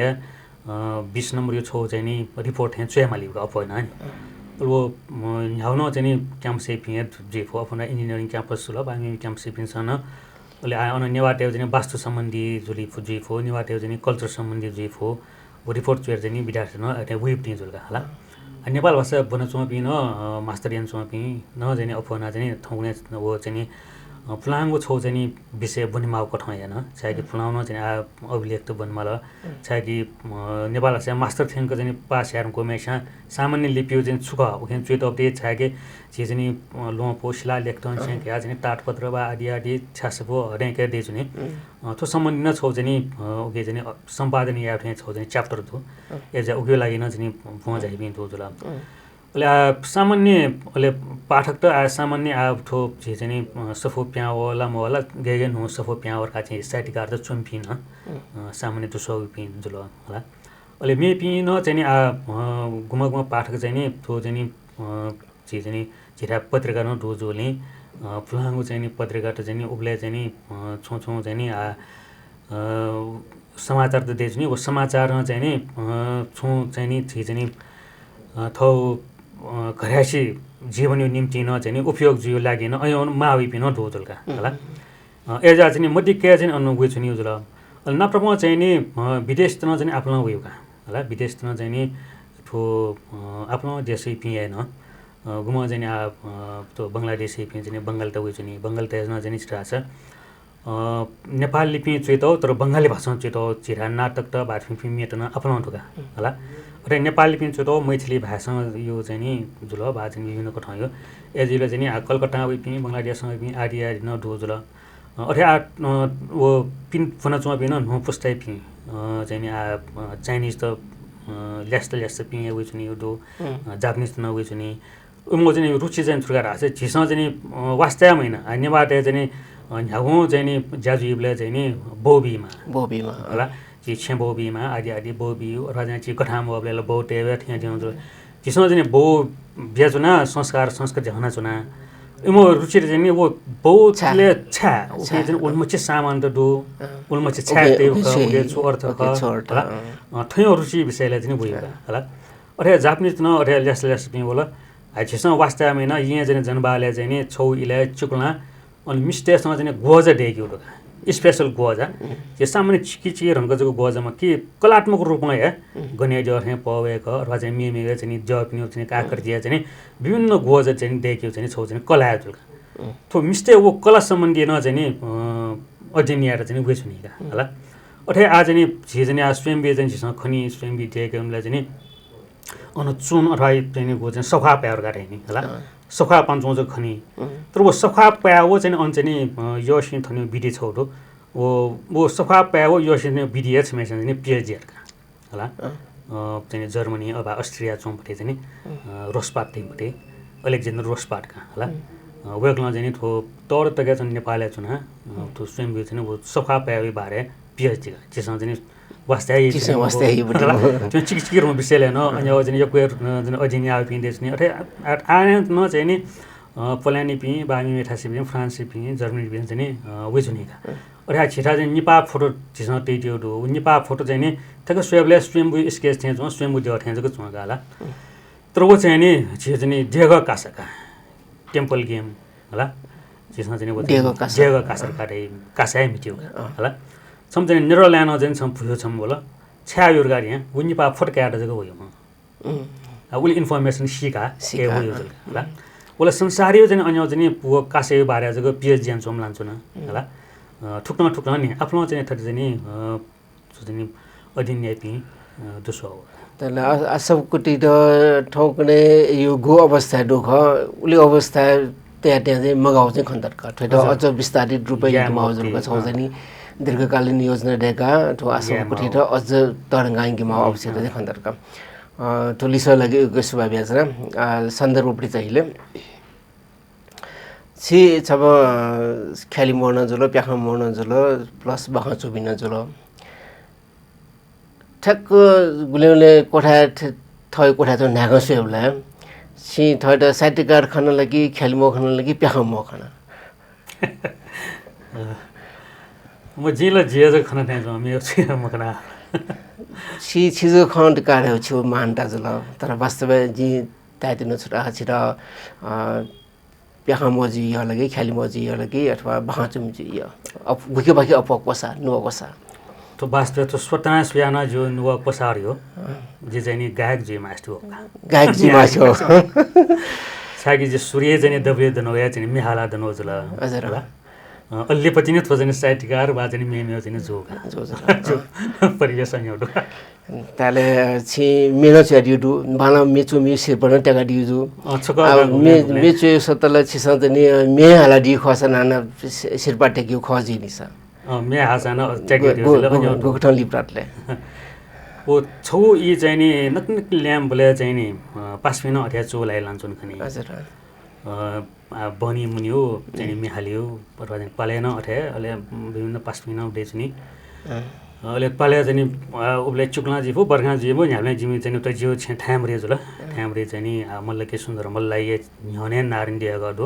20 नम्बर यो छौ चाहिँ नि रिपोर्ट है चेमाली को अपन है वो न्याउन चाहिँ नि क्याम्प से पिए जेफो अपन इन्जिनियरिङ क्याम्पस ल बामी क्याम्प से पिन्छन ओले आयो न नेवाटे चाहिँ वास्तु सम्बन्धी जुली फुजीफो नेवाटे चाहिँ कल्चर सम्बन्धी जेफो वो रिपोर्ट चेर चाहिँ विद्यार्थी न एटे वेब टी जुलका होला नेपाल भाषा बन चोपि न मास्टर यान चोपि न चाहिँ अपना चाहिँ थौने वो चाहिँ फुलाङ्गो छौ चाहिँ विषय बनिमाउ कठाइ हैन चाहे कि फुलाउन चाहिँ अभिलेख त बनमाल चाहे कि नेपाल भाषा मास्टर थेंको चाहिँ पास यार को मेसा सामान्य लिपि चाहिँ छुका उखेन चुत अपडेट चाहे कि चाहिँ लो पोस्ला लेख्न चाहिँ के चाहिँ ताटपत्र बा आदि आदि छासपो हरे के दे चाहिँ तो सम्बन्धी न छौ चाहिँ ओके चाहिँ सम्पादन या छौ चाहिँ च्याप्टर थु एजा उके लागि न चाहिँ भुवा जाइ बिन थु जुला सामान्य ओले पाठक त सामान्य ठो चाहिँ सफो प्यावला मोला गेगन हो सफो प्यावर का चाहिँ साइटिकार त चुम्पिन सामान्य तो सौ पिन जुल होला ओले मे पिन चाहिँ गुमा गुमा पाठक चाहिँ थो चाहिँ झिरा पत्रिका न दोजोले फुलाङ्गो चाहिँ पत्रिका त चाहिँ उबले चाहिँ छौ छौ चाहिँ समाचार त देख्नु वो समाचार चाहिँ छौ चाहिँ चाहिँ थौ घरासी जीवन निम्ति न चाहिँ उपयोग जियो लागि न अयो मावी पिन ढोजलका होला एजा चाहिँ मध्य के चाहिँ अनुगु छु नि जुल नप्रम चाहिँ नि विदेश त न चाहिँ आफ्नो उयोका होला विदेश त न चाहिँ नि ठो आफ्नो देशै पिए न गुमा चाहिँ तो बंगलादेशी पिए चाहिँ बंगाल त उयो छु नि बंगाल त न चाहिँ छिरा छ नेपाल लिपि चेतो तर बंगाली भाषा चेतो छिरा नाटक त भाषा फिल्म त न आफ्नो ठुका होला र नेपाली पिन चोतो मैथिली भाषा यो चाहिँ नि जुल भाषा विभिन्न कठायो एजिले चाहिँ Calcutta way pin Bangladesh way pin आदि आदि न ढोजुल अठे वो पिन फना चो पिन नो पुस्tai पिन चाहिँ नि चाइनिज त ल्यास्ट पिन वे चाहिँ यो दो जापानिज न वे चाहिँ उमो चाहिँ रुचि चाहिँ छुगा राछ झिसा चाहिँ वास्ता महिना नेबाटे चाहिँ न्यागो चाहिँ नि जाजुइबले चाहिँ नि बोबीमा होला जी छेबोबीमा आदि आदि बोबी राजा ची कठाम बोबले बोटे थिया थियो जिसमा चाहिँ बो बेजुना संस्कृत जहना चुना इमो रुचि चाहिँ नि वो बहुतले छा उके चाहिँ उल्मचे सामान त दो उल्मचे छा ते उके छु अर्थ होला थयो रुचि विषयले चाहिँ बुझ्यो होला अरे जापानिज न अरे ल्यास पनि बोला आइछसँग वास्ता महिना यहाँ चाहिँ जनबाले चाहिँ नि छौ इले चुक्ला अनि मिस्टेकसँग चाहिँ गोजा देख्यो स्पेशल गोजा यो सामान्य चिकिचिरहरुको जो गोजामा के कलात्मक रूपमा है गने जो है पवेको र चाहिँ मेमेगा चाहिँ जपिनो चाहिँ आकृति चाहिँ विभिन्न गोजा चाहिँ देखियो चाहिँ छौ चाहिँ कला जुलका तो मिस्टेक वो कला सम्बन्धी न चाहिँ अध्ययन यार चाहिँ वेछुनीका होला अथे आज नि चाहिँ स्वयंबी चाहिँ खनी स्वयंबी देखेकोलाई चाहिँ अनु चुन अथवा चाहिँ गो चाहिँ सखा प्यार गरे नि होला सखा पान्छौँ जो खनी तर वो सखा प्याओ चाहिँ अनि यो सिन थन्यो बिडी छोडो वो सखा प्याओ यो सिन बिडीएच मेसन नि पिएचडीहरुका होला चाहिँ जर्मनी अथवा अस्ट्रिया चौपटे चाहिँ रोसपाट टिमपटे अलेक्जेन्डर रोसपाटका होला वेगला चाहिँ थो तौर तक चाहिँ नेपालले चुना तो स्वयं चाहिँ वो सखा प्याओ बारे पिएचडी त्यसमा चाहिँ वास्ते त्यो चिकिचिकिरमा विषयले न अनि चाहिँ यो क्वेर अध्ययन आयो पिन्देछ नि अथे आए न चाहिँ नि पोल्यान्ड पि बामी मेठासी पि फ्रान्स पि जर्मनी पि चाहिँ नि वेजुनीका अरे छिटा चाहिँ निपा फोटो छिस्न टेटियो दो निपा फोटो चाहिँ नि ठ्याक्क स्वयंले स्वयंभू स्केच थियो जो स्वयंभू देव थियो जो होला तर वो चाहिँ नि चाहिँ नि देग कासका टेम्पल गेम होला छिस्न चाहिँ वो देग कासर काटे कासाय मिट्यो होला सम चाहिँ नेदरल्यान्ड चाहिँ सम पुयो छम बोला छ्यायो गाडी यहाँ उनी पा फटकाएर जको भयो म उले इन्फर्मेसन सिका के भयो होला उले संसारियो चाहिँ अन्य चाहिँ पुयो कासे बारे जको पिएचडी जान्छौँ लान्छु न होला ठुक्न नि आफ्नो चाहिँ थट चाहिँ अध्ययन यापि दुसो हो तले सबकुटी त ठौकने यो गो अवस्था दुख उले अवस्था त्यहाँ चाहिँ मगाउ चाहिँ खन्तरका ठैट अझ विस्तारित रूपमा माउजुलका छौ चाहिँ दीर्घकालीन योजना डेका तो आसम कुठी र अझ तरंगाइङमा आवश्यक चाहिँ खन्तरका तो लिसो लागि गसबा ब्याजरा सन्दर्भ उपरि चाहिए छि छब ख्याली मोर्न जुल प्याखा मोर्न जुल प्लस बखा चुबिन जुल ठ्याक्क गुलेले कोठा थय कोठा त नागसुला छि थड साहित्यकार खन लागि खेलमो खन लागि प्याखमो खन म जिला जिया खन थाहा छ मेरो छ मकना छि छिजो खन कार्य छु मानता जल तर वास्तव जी ताइदिनु छुटा छिरा प्याखमो जी या लागि खेलमो जी या लागि अथवा बहाचुम जी या गुके बाकी अपक पसा नो पसा तो वास्तव तो स्वतः सुयाना जो नुवा पसारी हो जे चाहिँ नि गायक जी मास्टर हो गायक जी मास्टर सागी जे सूर्य चाहिँ दबले दनोया चाहिँ मिहाला दनो जला हजुर अल्ले पछि नै थोजने साहित्यकार बा चाहिँ मेमे चाहिँ जो परिवेश एउटा ताले छि मेनो चाहिँ दु बाला मेचो मिसे पनि टका दिजु मेचो सतल छि सन्तनी मे हाला दि खसना सिरपा टेक्यो खजी निसा मे हासाना टेक्यो गोठन लिप्राटले ओ छौ इ चाहिँ नि नतन ल्याम बोले चाहिँ नि पासमिन अथ्या चोलाई लान्छन् खनि हजुर बनी मुनि हो चाहिँ मिहालियो अथवा चाहिँ पालेन अथ्या अले विभिन्न पासमिन बेच्ने अले पाले चाहिँ उबले चुक्ला जी हो बर्खा जी हो न्याले जिमी चाहिँ त जियो छ ठामरे जुल ठामरे चाहिँ नि मल्ल के सुन्दर मल्लाई न्हने नारिन्दिया गडो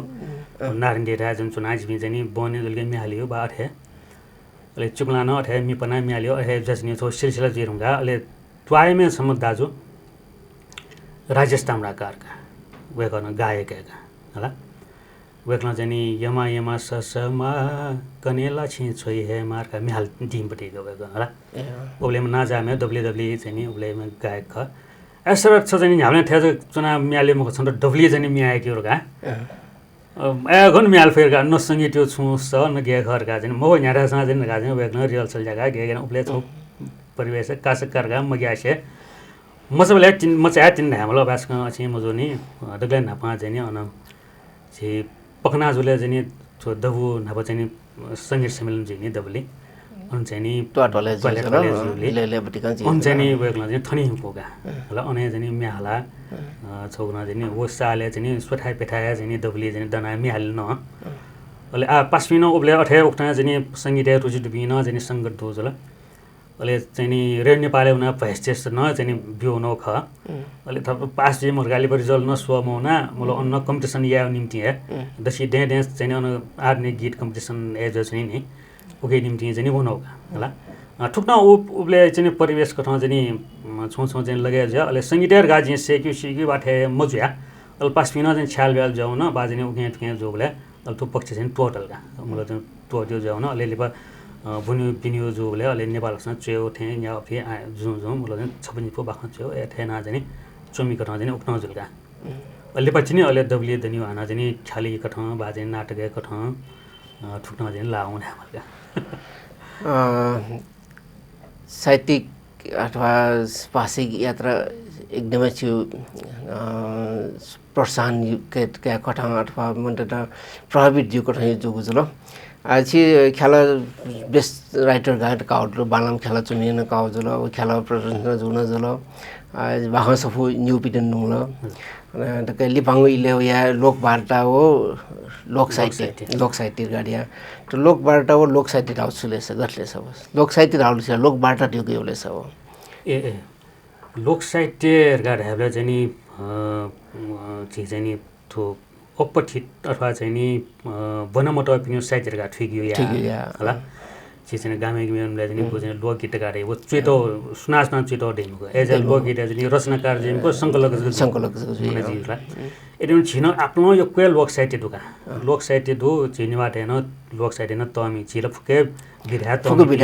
नारिन्दिया जुन चुना जिमी चाहिँ नि बने जुलके मिहालियो बा अथ्या अले चुक्ला न अथ्या मिपना मिहालियो अथ्या जसनी थो सिलसिला जिरुंगा अले ट्वाइमे सम्म दाजु राजेश ताम्राकारका वेकन गायकका होला वेकन चाहिँ नि यमा यमा ससमा कनेला छि छोइ हे मारका मिहाल दिमपटि गएको होला ओबलेमा नाजामे दब्ले दब्ले चाहिँ नि ओबलेमा गायक ख एसरत छ चाहिँ नि हामीले ठ्याज चुना मियाले मुख छन् दब्ले चाहिँ नि मियाए त्यो का एगन मियाल फेरका न संगीत छु स न गे घरका चाहिँ म न्यारा सँग चाहिँ गाजन वेकन रिहर्सल जगा गेगन ओबले छ परिवेश कासकरका मग्यासे मसबले मचा तिन हाम्रो बासका अछि मजोनी दगले नापा चाहिँ नि अन छि पखना जुले चाहिँ नि थो दबु नाप चाहिँ नि संगीत सम्मेलन चाहिँ नि दबले अन चाहिँ नि टोटले जुले बटिकन अन चाहिँ नि वेकला चाहिँ थनी पोगा होला अने चाहिँ नि म्याला छौना चाहिँ नि वसाले चाहिँ नि सोठाइ पेठाया चाहिँ नि दबले चाहिँ दना म्याल न अले आ पासमिन ओबले अठे उक्ता चाहिँ नि संगीत रुचि दुबिन चाहिँ नि संगत दोजला अले चाहिँ नि रेड नेपाली उना भएस न चाहिँ नि बिउ न ख अले थप पास जे मर्गाली परिजल न स्वमौना मलाई अन्न कम्पिटिसन या निम्ति है दसी डान्स चाहिँ नि अन आर्ने गीत कम्पिटिसन एज चाहिँ नि ओके निम्ति चाहिँ नि बनाउका होला ठुक्न उबले चाहिँ नि परिवेश कथा चाहिँ नि छौ छौ चाहिँ लगे छ अले संगीतहरु गाजी सेक्यु सिक्यु बाठे मजुया अल पासमिन चाहिँ छ्याल ब्याल जाउ न बाजे नि उके ठुके जोबले अल तो पक्ष चाहिँ टोटल का मलाई चाहिँ टोटल जाउ न अले लिपा बुन्यु पिन्यु जोले अले नेपालसँग चेउ थे या फे जुम जुम मलाई छपनि पो बाख्न चेउ ए थेना चाहिँ चुमी कथा चाहिँ उक्न जुलका अले पछि नि अले दबले दनियो आना चाहिँ खाली कथा बाजे नाटक कथा ठुक्न चाहिँ लाउने हामीका साहित्यिक अथवा भाषिक यात्रा एकदमै छु प्रोत्साहन के कथा अथवा मन्टटा प्रभावित जो कथा जो गुजलो आछि खेला बेस्ट राइटर गाइड काउडलो बालाम खेला चुनिन काउजलो खेला प्रदर्शन जुन जलो बाहा सफु न्यू पिटन नुलो त के लिपांग इले या लोक वार्ता हो लोक साहित्य गाडिया तो लोक वार्ता हो लोक साहित्य राउसले छ गठले छ लोक साहित्य राउले छ लोक वार्ता त्यो केले छ ए लोक साहित्य गाडा चाहिँ नि चाहिँ नि थो अपठित अथवा चाहिँ नि बनमट पिन्यो साहित्यका ठिकियो या होला चाहिँ गामे गिमेनले चाहिँ बुझ्ने लोकगीत गाडे वो चेतो सुनासना चेतो डेमको एज अ लोकगीत चाहिँ रचनाकार जेमको संकलक जिला एदम छिन आफ्नो यो क्वेल लोक साहित्य दुका लोक साहित्य दु चिनिबाट हैन लोक साहित्य न तमी छिल फुके विधा तमी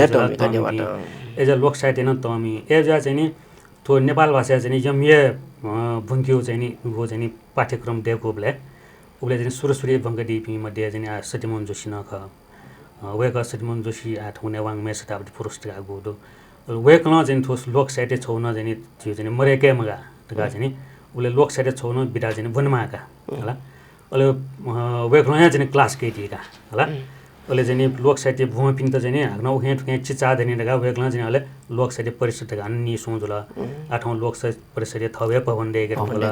एज अ लोक साहित्य न तमी एज चाहिँ नि तो नेपाल भाषा चाहिँ नि यमये भुङ्क्यो चाहिँ नि वो चाहिँ नि पाठ्यक्रम डेभकोले उले चाहिँ सुरसुरी बङ्गदीपी मध्ये चाहिँ सत्यमोहन जोशी नख वेक सत्यमोहन जोशी आठौने वाङमे शताब्दी पुरस्कार गोदो वेकला चाहिँ थोस लोक साहित्य छौन चाहिँ त्यो चाहिँ मरेके मगा तका चाहिँ नि उले लोक साहित्य छौन बिदा चाहिँ वनमाका होला अले वेकला चाहिँ क्लास केटीका होला अले चाहिँ लोक साहित्य भूमि पिन त चाहिँ हाग्न उखे ठुके चिचा देने दगा वेकला चाहिँ अले लोक साहित्य परिषद गान नि सोजुला आठौं लोक साहित्य परिषद थवे पवन देगे होला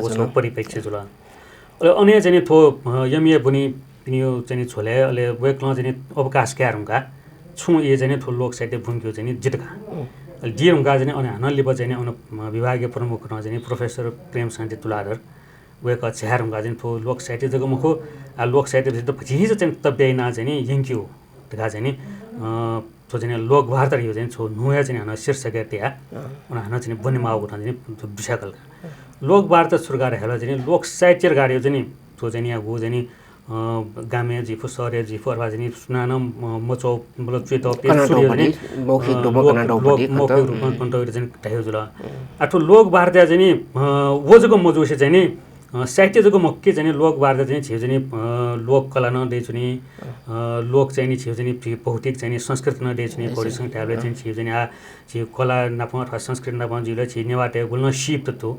उसको परिप्रेक्ष्य जुला अले अन्य चाहिँ थो यमये बुनी पिनियो चाहिँ छोले अले वेकला चाहिँ अवकाश क्यारुङका छु ए चाहिँ थो लोक साहित्य भूमिको चाहिँ जितका अले दिरुङका चाहिँ अनि हनलिप चाहिँ अन विभागीय प्रमुख चाहिँ प्रोफेसर प्रेम शान्ति तुलाधर वेक छ्यारंगा चाहिँ थो लोक साहित्य जग मखो आ लोक साहित्य भित्र पछि चाहिँ तब्याइना चाहिँ यंक्यु तका चाहिँ थो चाहिँ लोक वार्ता यो चाहिँ छो नुया चाहिँ हन शीर्षक त्या उना हन चाहिँ बने माउ उठा चाहिँ विशाकल लोक वार्ता सुरगार हेला चाहिँ लोक साहित्य गाडियो चाहिँ थो चाहिँ यहाँ गो चाहिँ गामे जिफु सरे जिफु अरवा चाहिँ सुनान मचौ मतलब चेतो पेसुरी चाहिँ मौखिक रूपमा कन्टोर चाहिँ टाइयो जुल आठो लोक वार्ता चाहिँ वजको मजुसे चाहिँ नि साहित्य जको मक्के चाहिँ लोक वार्ता चाहिँ छिउ चाहिँ लोक कला न दे छुनी लोक चाहिँ नि छिउ चाहिँ भौतिक चाहिँ संस्कृत न दे छुनी परिसंग ट्याब्लेट चाहिँ छिउ चाहिँ आ छिउ कला नाप अथवा संस्कृत नाप जुल छि नेवाटे गुल्न शिप त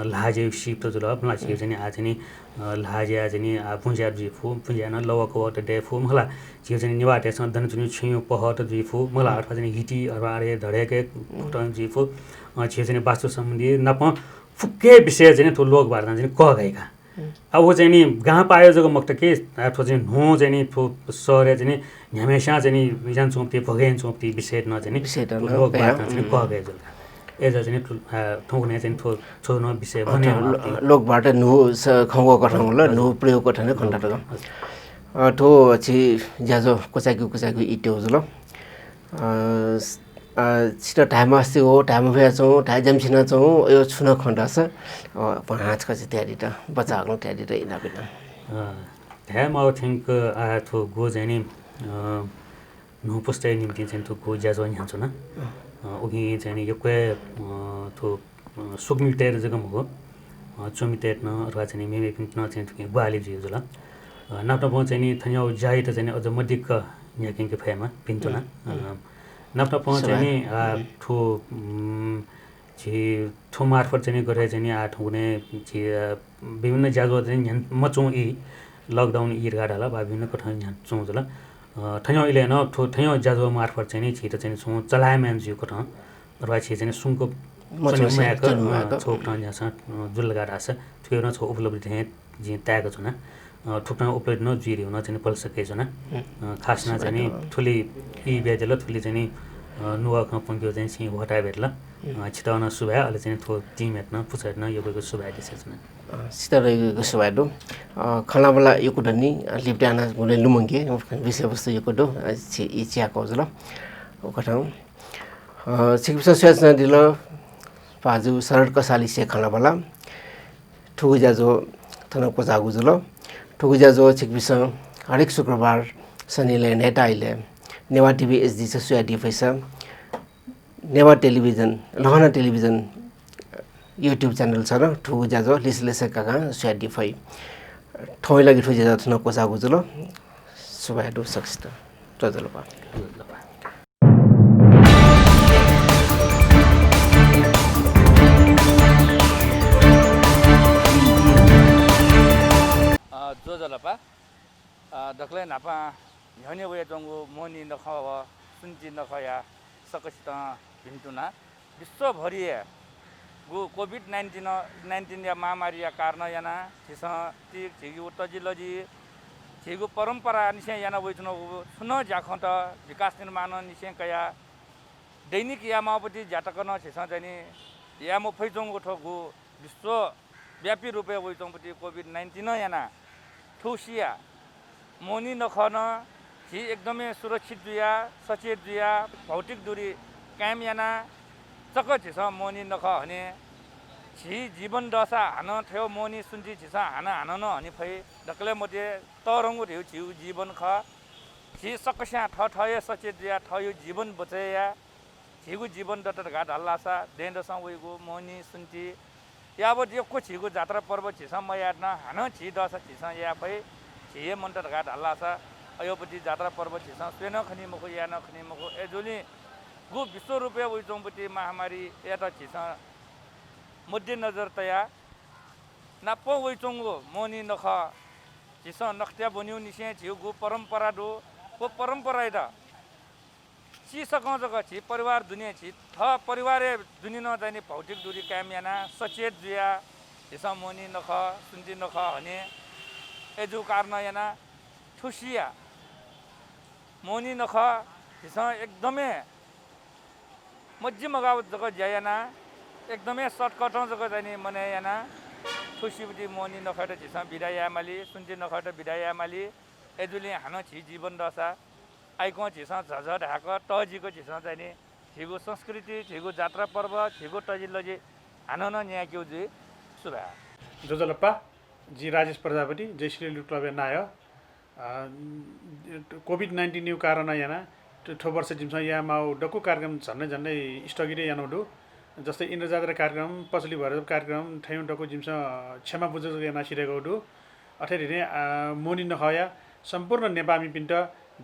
लाजे शिप त जुल अपना छिउ चाहिँ आ चाहिँ लाजे आ चाहिँ आ पुंजा जिफु पुंजा न लवको त डेफु मला छिउ चाहिँ नेवाटे सँग दन छुनी छिउ पहत जिफु मला अथवा चाहिँ हिटी अथवा अरे धडेके फुटन जिफु छिउ चाहिँ वास्तु सम्बन्धी नाप फुक्के विषय चाहिँ थो लोक वार्ता चाहिँ क गएका अब वो चाहिँ नि गाँ पायो जगह मक्त के थो चाहिँ नो चाहिँ नि थो सरे चाहिँ नि हमेशा चाहिँ नि जान चोप्ती भगेन चोप्ती विषय न चाहिँ नि लोक वार्ता चाहिँ क गए जल्का एजा चाहिँ ठोकने चाहिँ थो छोनो विषय भने लोक वार्ता नु खंगो कठन ल नु प्रयोग कठन खण्डा त थो छि ज्याजो कुचाकु इटे हो ल छिटो टाइम अस्ति हो टाइम भेछौँ टाइ जम्सिना छौँ यो छुन खण्ड छ हाँच खसी तयारी त बच्चाहरु तयारी त इना बिना टाइम आउ थिंक आ थो गो चाहिँ नि नु पुस्तै निम्ति चाहिँ थो गो ज्याजो यहाँ छ न उगी चाहिँ नि यो क्वे थो सुग्मिटेर जगम हो चुमिटेट न अथवा चाहिँ मेमे पिन चाहिँ थो ग्वाली जिउ जुल नाप्टा पो चाहिँ नि थन्याउ जाइ त चाहिँ अझ मदिक याकिङ के फेमा पिन्तुना नाप्टा पहुँच चाहिँ ठो ठो मार्फत चाहिँ गरे चाहिँ आठ हुने विभिन्न ज्याजो चाहिँ मचौँ यी लकडाउन यी गाडाला बा विभिन्न कठा चौँ जला ठैँ अहिले न ठो ठैँ ज्याजो मार्फत चाहिँ छिटो चाहिँ सुँ चलायमान जिउ कठा अथवा छि चाहिँ सुनको छोक यहाँ जुल गाडा छ त्यो न छो उपलब्धि जी त्यागेको छु न ठुक्न उपलब्ध न जिरी हुन चाहिँ पल सकेछ न खासमा चाहिँ ठुली यी बेजेल ठुली चाहिँ नुवा पंक्यो चाहिँ छि भटा भेटला छिटाउन सुभाय अहिले चाहिँ थो टिम हेट्न पुछेट्न यो गएको सुभाय दिसेछ न सिता रहेको सुभाय दो खलाबला यो कुडनी लिप्टाना गुले लुमंगे विषयवस्तु यो कुडो छि चिया कोजल ओकठाउ सिक्किम सोचना दिल पाजु सरड कसाली से खलाबला ठुगु जाजो थनको जागु जुल ठुगु जाजो छिकबिस हरेक शुक्रबार शनिले नेटाइले नेवा टिभी एसडी छ सुया डी पैसा नेवा टेलिभिजन लहना टेलिभिजन युट्युब च्यानल छ र ठुगु जाजो लिसलेसे काका सुया डी फै ठोइ लागि ठुजे जात न कोसा गुजुलो सुबाय दु सक्स्ट तजल पा जो जलपा दखले नापा ह्यने वे जंगु मोनी नखव सुन्ची नखया सकसित भिन्तुना विश्वभरि गु कोभिड-19 या महामारी या कारण याना छिस ति छिगु तजिलजी छिगु परम्परा निसे याना वइचनो सुन जाखत विकास निर्माण निसे कया दैनिक यामावती जातकन छिस जनि यामो फैजंगु ठगु विश्व व्यापी रूपे वइचंपति कोभिड-19 याना ठुसिया मोनी नखन छि एकदमै सुरक्षित दुया सचेत दुया भौतिक दूरी कायम याना चक छिस मोनी नख हने छि जीवन दशा हान थ्यो मोनी सुन्जी छिस हान न हने फै डकले मते तरंगु थ्यो छिउ जीवन ख छि सकस्या ठठय सचेत दुया थयो जीवन बचया छिगु जीवन दत घाट हल्लासा देन्दस वइगु मोनी सुन्ची याबत यो छिगु जात्रा पर्व छिस मयाद न हान छि दशा छिस या फै छिए मन्टर घाट हल्लासा अयोपति जात्रा पर्व छिस स्वेन खनि मुखु या न खनि मुखु एजुली गु विश्व रुपया वइचौपति महामारी एता छिस मध्यनजर तया नापो वइचौंगु मोनी नख छिस नख्त्या बन्यु निसे छिउ गु परम्परा दो को परम्परा एता छि सकौ जग छि परिवार दुनिया छि थ परिवारे दुनि न जाने भौतिक दूरी कायम याना सचेत जुया छिस मोनी नख सुन्जी नख हने एजु कारण याना ठुसिया मोनी नख छिस एकदमै मज्जी मगाव जग ज्यायाना एकदमै सर्टकट जग जाने मने याना ठुसीबुटी मोनी नखट झिसा बिरायामाली सुन्ची नखट बिरायामाली एजुली हानो छि जीवन दशा आइको झिसा झझ ढाक टजीको झिसा चाहिँ नि झिगो संस्कृति झिगो जात्रा पर्व झिगो टजिल्लोजी हानो न न्या क्युजी सुभा जोजलप्पा जी राजेश प्रजापति जय श्री क्लब नाय कोभिड-19 न्यू कारण याना ठो वर्ष जिमसा या माउ डक्कु कार्यक्रम झन्नै स्थगित यानोडु जस्तै इन्द्रजात्रा कार्यक्रम पछिल्लो भएर कार्यक्रम ठैउ डक्कु जिमसा क्षमा पूजक याना सिरेगौडु अथेरिने मोनी नखया सम्पूर्ण नेपामी पिन्ट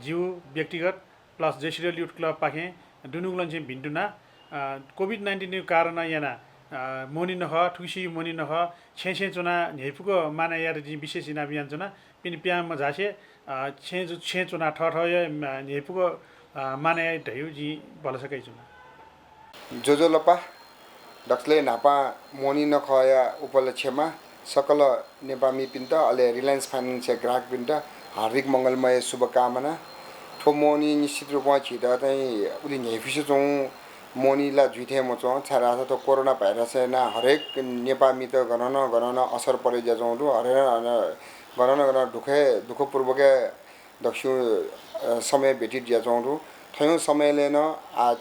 जीव व्यक्तिगत प्लस जय श्री युथ क्लब पाखे दुनुगलन चाहिँ भिन्टुना कोभिड-19 न्यू कारण याना मोनी नख ठुसी मोनी नख छे चुना हेपुको माना यार जी विशेष इना अभियान चुना पिन प्याम झासे छे चुना ठ हेपुको माना या ढयु जी भल सकै चुना जोजोलपा दक्सले नापा मोनी नखया उपलक्ष्यमा सकल नेपामी पिन्ट अले रिलायन्स फाइनान्स ग्राहक पिन्ट हार्दिक मङ्गलमय शुभकामना ठो मोनी निश्चित रूपमा छिदा चाहिँ उले नेफिसो चौ मोनीला जुइथे मचो छारा त कोरोना भाइरस ना हरेक नेपामी त गणन असर परे जाजौँ हरेक गणन दुःखपूर्वक दक्षु समय भेटिट जाजौँ थयो समयले न आ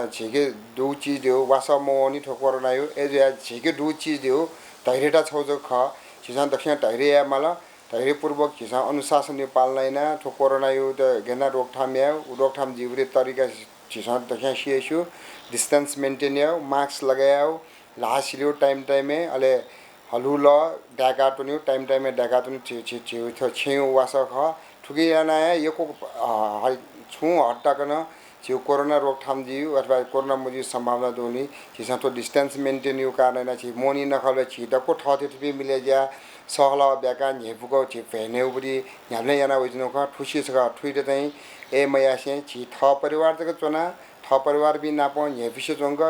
छिके दु चीज देऊ वासा मोनी ठो कोरोना यो एज या छिके दु चीज देऊ धैर्यता छौजो ख छिसा दक्षिण धैर्य माला धैर्यपूर्वक छिसा अनुशासन यो पाल्दैन ठो कोरोना यो त गेना रोकथाम या रोकथाम जिउरे तरिका छिसा दक्षिण सिएसु डिस्टेंस मेंटेन याओ मास्क लगाओ लासिलो टाइम अले हलुल डाकाटुन्यु टाइम डाकाटुन छिउ वास ख ठुकियाना यको छु हट्टाकन छिउ कोरोना रोकथाम जिउ अथवा कोरोना मुजि संभावना दोनी छिसा तो डिस्टेंस मेंटेन यो कारण छि मोनी नखले छि दको ठथे मिले जा सहला ब्याका नेफुको छि फेने उबरी न्याले याना वजनो ख ठुसी छ ठुइते चाहिँ ए मयासे छि थ परिवार तक चना थ परिवार भी नापो नेफिसो जोंग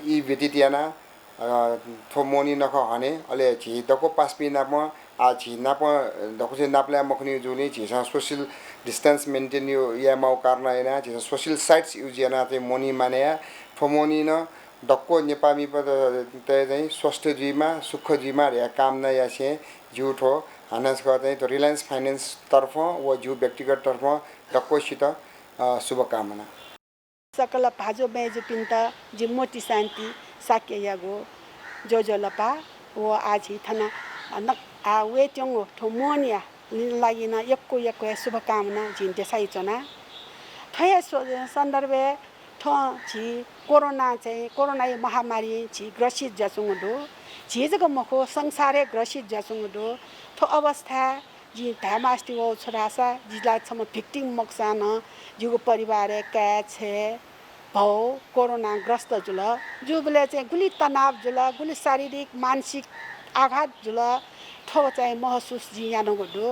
ई व्यतियाना थो मोनी नख हने अले छि दको पास भी नापो आ छि नापो दको से नापले मखनी जुनी छि सोशल डिस्टेंस मेंटेन यो या माउ कारण हैन छि सोशल साइट्स युज याना ते मोनी माने थो मोनी न दक्को नेपामी पद चाहिँ स्वस्थ जीवमा सुख जीवमा या कामना यासे जुठो हानस गर्दै त रिलायन्स फाइनान्स तर्फ व जु व्यक्तिगत तर्फ दक्कोसित शुभकामना सकल भाजो बेजु पिन्ता जि मोटी शान्ति साके यागो जोजोलपा वो आजि थना न आ वे चंगो थो मोनिया लागिना यक्को शुभकामना जिन्ते साइचना थय सन्दर्भे थो जी कोरोना महामारी जी ग्रसित जसुङदो झिजको मखो संसारे ग्रसित जसुङदो थो अवस्था जी धामास्ति वो छोरासा जिला सम भिक्टिम मक्सान जुगो परिवार का छे भौ कोरोना ग्रस्त जुल जुबले चाहिँ गुली तनाव जुल गुली शारीरिक मानसिक आघात जुल थो चाहिँ महसुस जी यानो गदो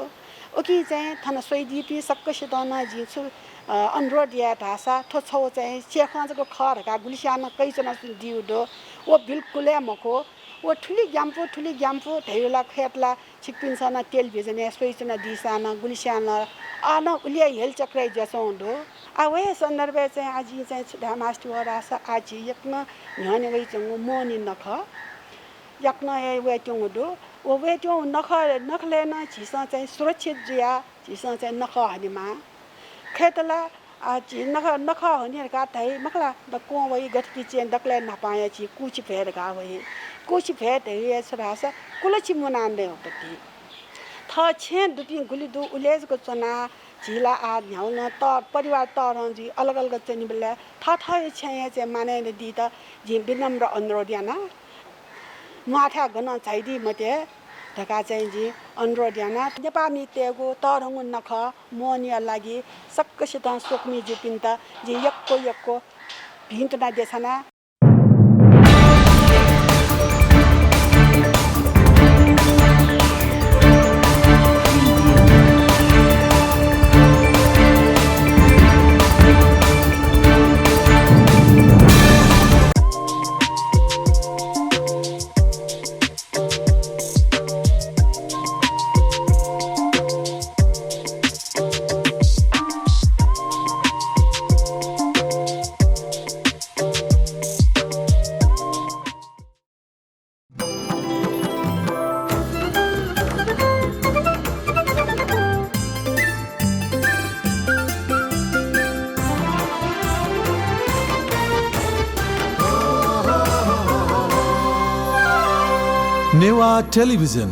ओकी चाहिँ थन सोइदिपी सक्कसित न जी छु अनुरोध या ढासा थो छौ चाहिँ सेखजको खरका गुलिसान कैचना दिउदो वो बिल्कुल मखो वो ठुली ग्याम्पो ढैला खेतला छिकपिनसन टेलिभिजन या सोइचना दिसान गुलिसान आन उलिया हेल चक्रै जसोंदो आ वे सन्दर्भ चाहिँ आज चाहिँ धामास्ति वरासा आज यक्न न्याने वइ चंगो मोनी नख यक्न ए वे चंगो वो वे चंगो नखले न छिसा चाहिँ सुरक्षित जिया छिसा चाहिँ नख हनिमा खेतला आज नख हनिर का थै मखला द को वइ गठकी चेन दक्ले नपाया छि कुछ फेर का वइ कुछ फेर हे सरासा कुलछि मुनान्डे होती थ छे दुपि गुली दु उलेज को चना जिला आ न्याउन त परिवार तरन जी अलग चाहिँ बेला थ छे चाहिँ माने दि त जि विनम्र अनुरोध याना माथा गन चाहिदी मते ढका चाहिँ जी अनुरोध याना नेपामी तेगो तरंग नख मोनिया लागि सक्कसित सोक्मी जी पिन्ता जी यक्को भिन्तना देशना नेवा टेलिभिजन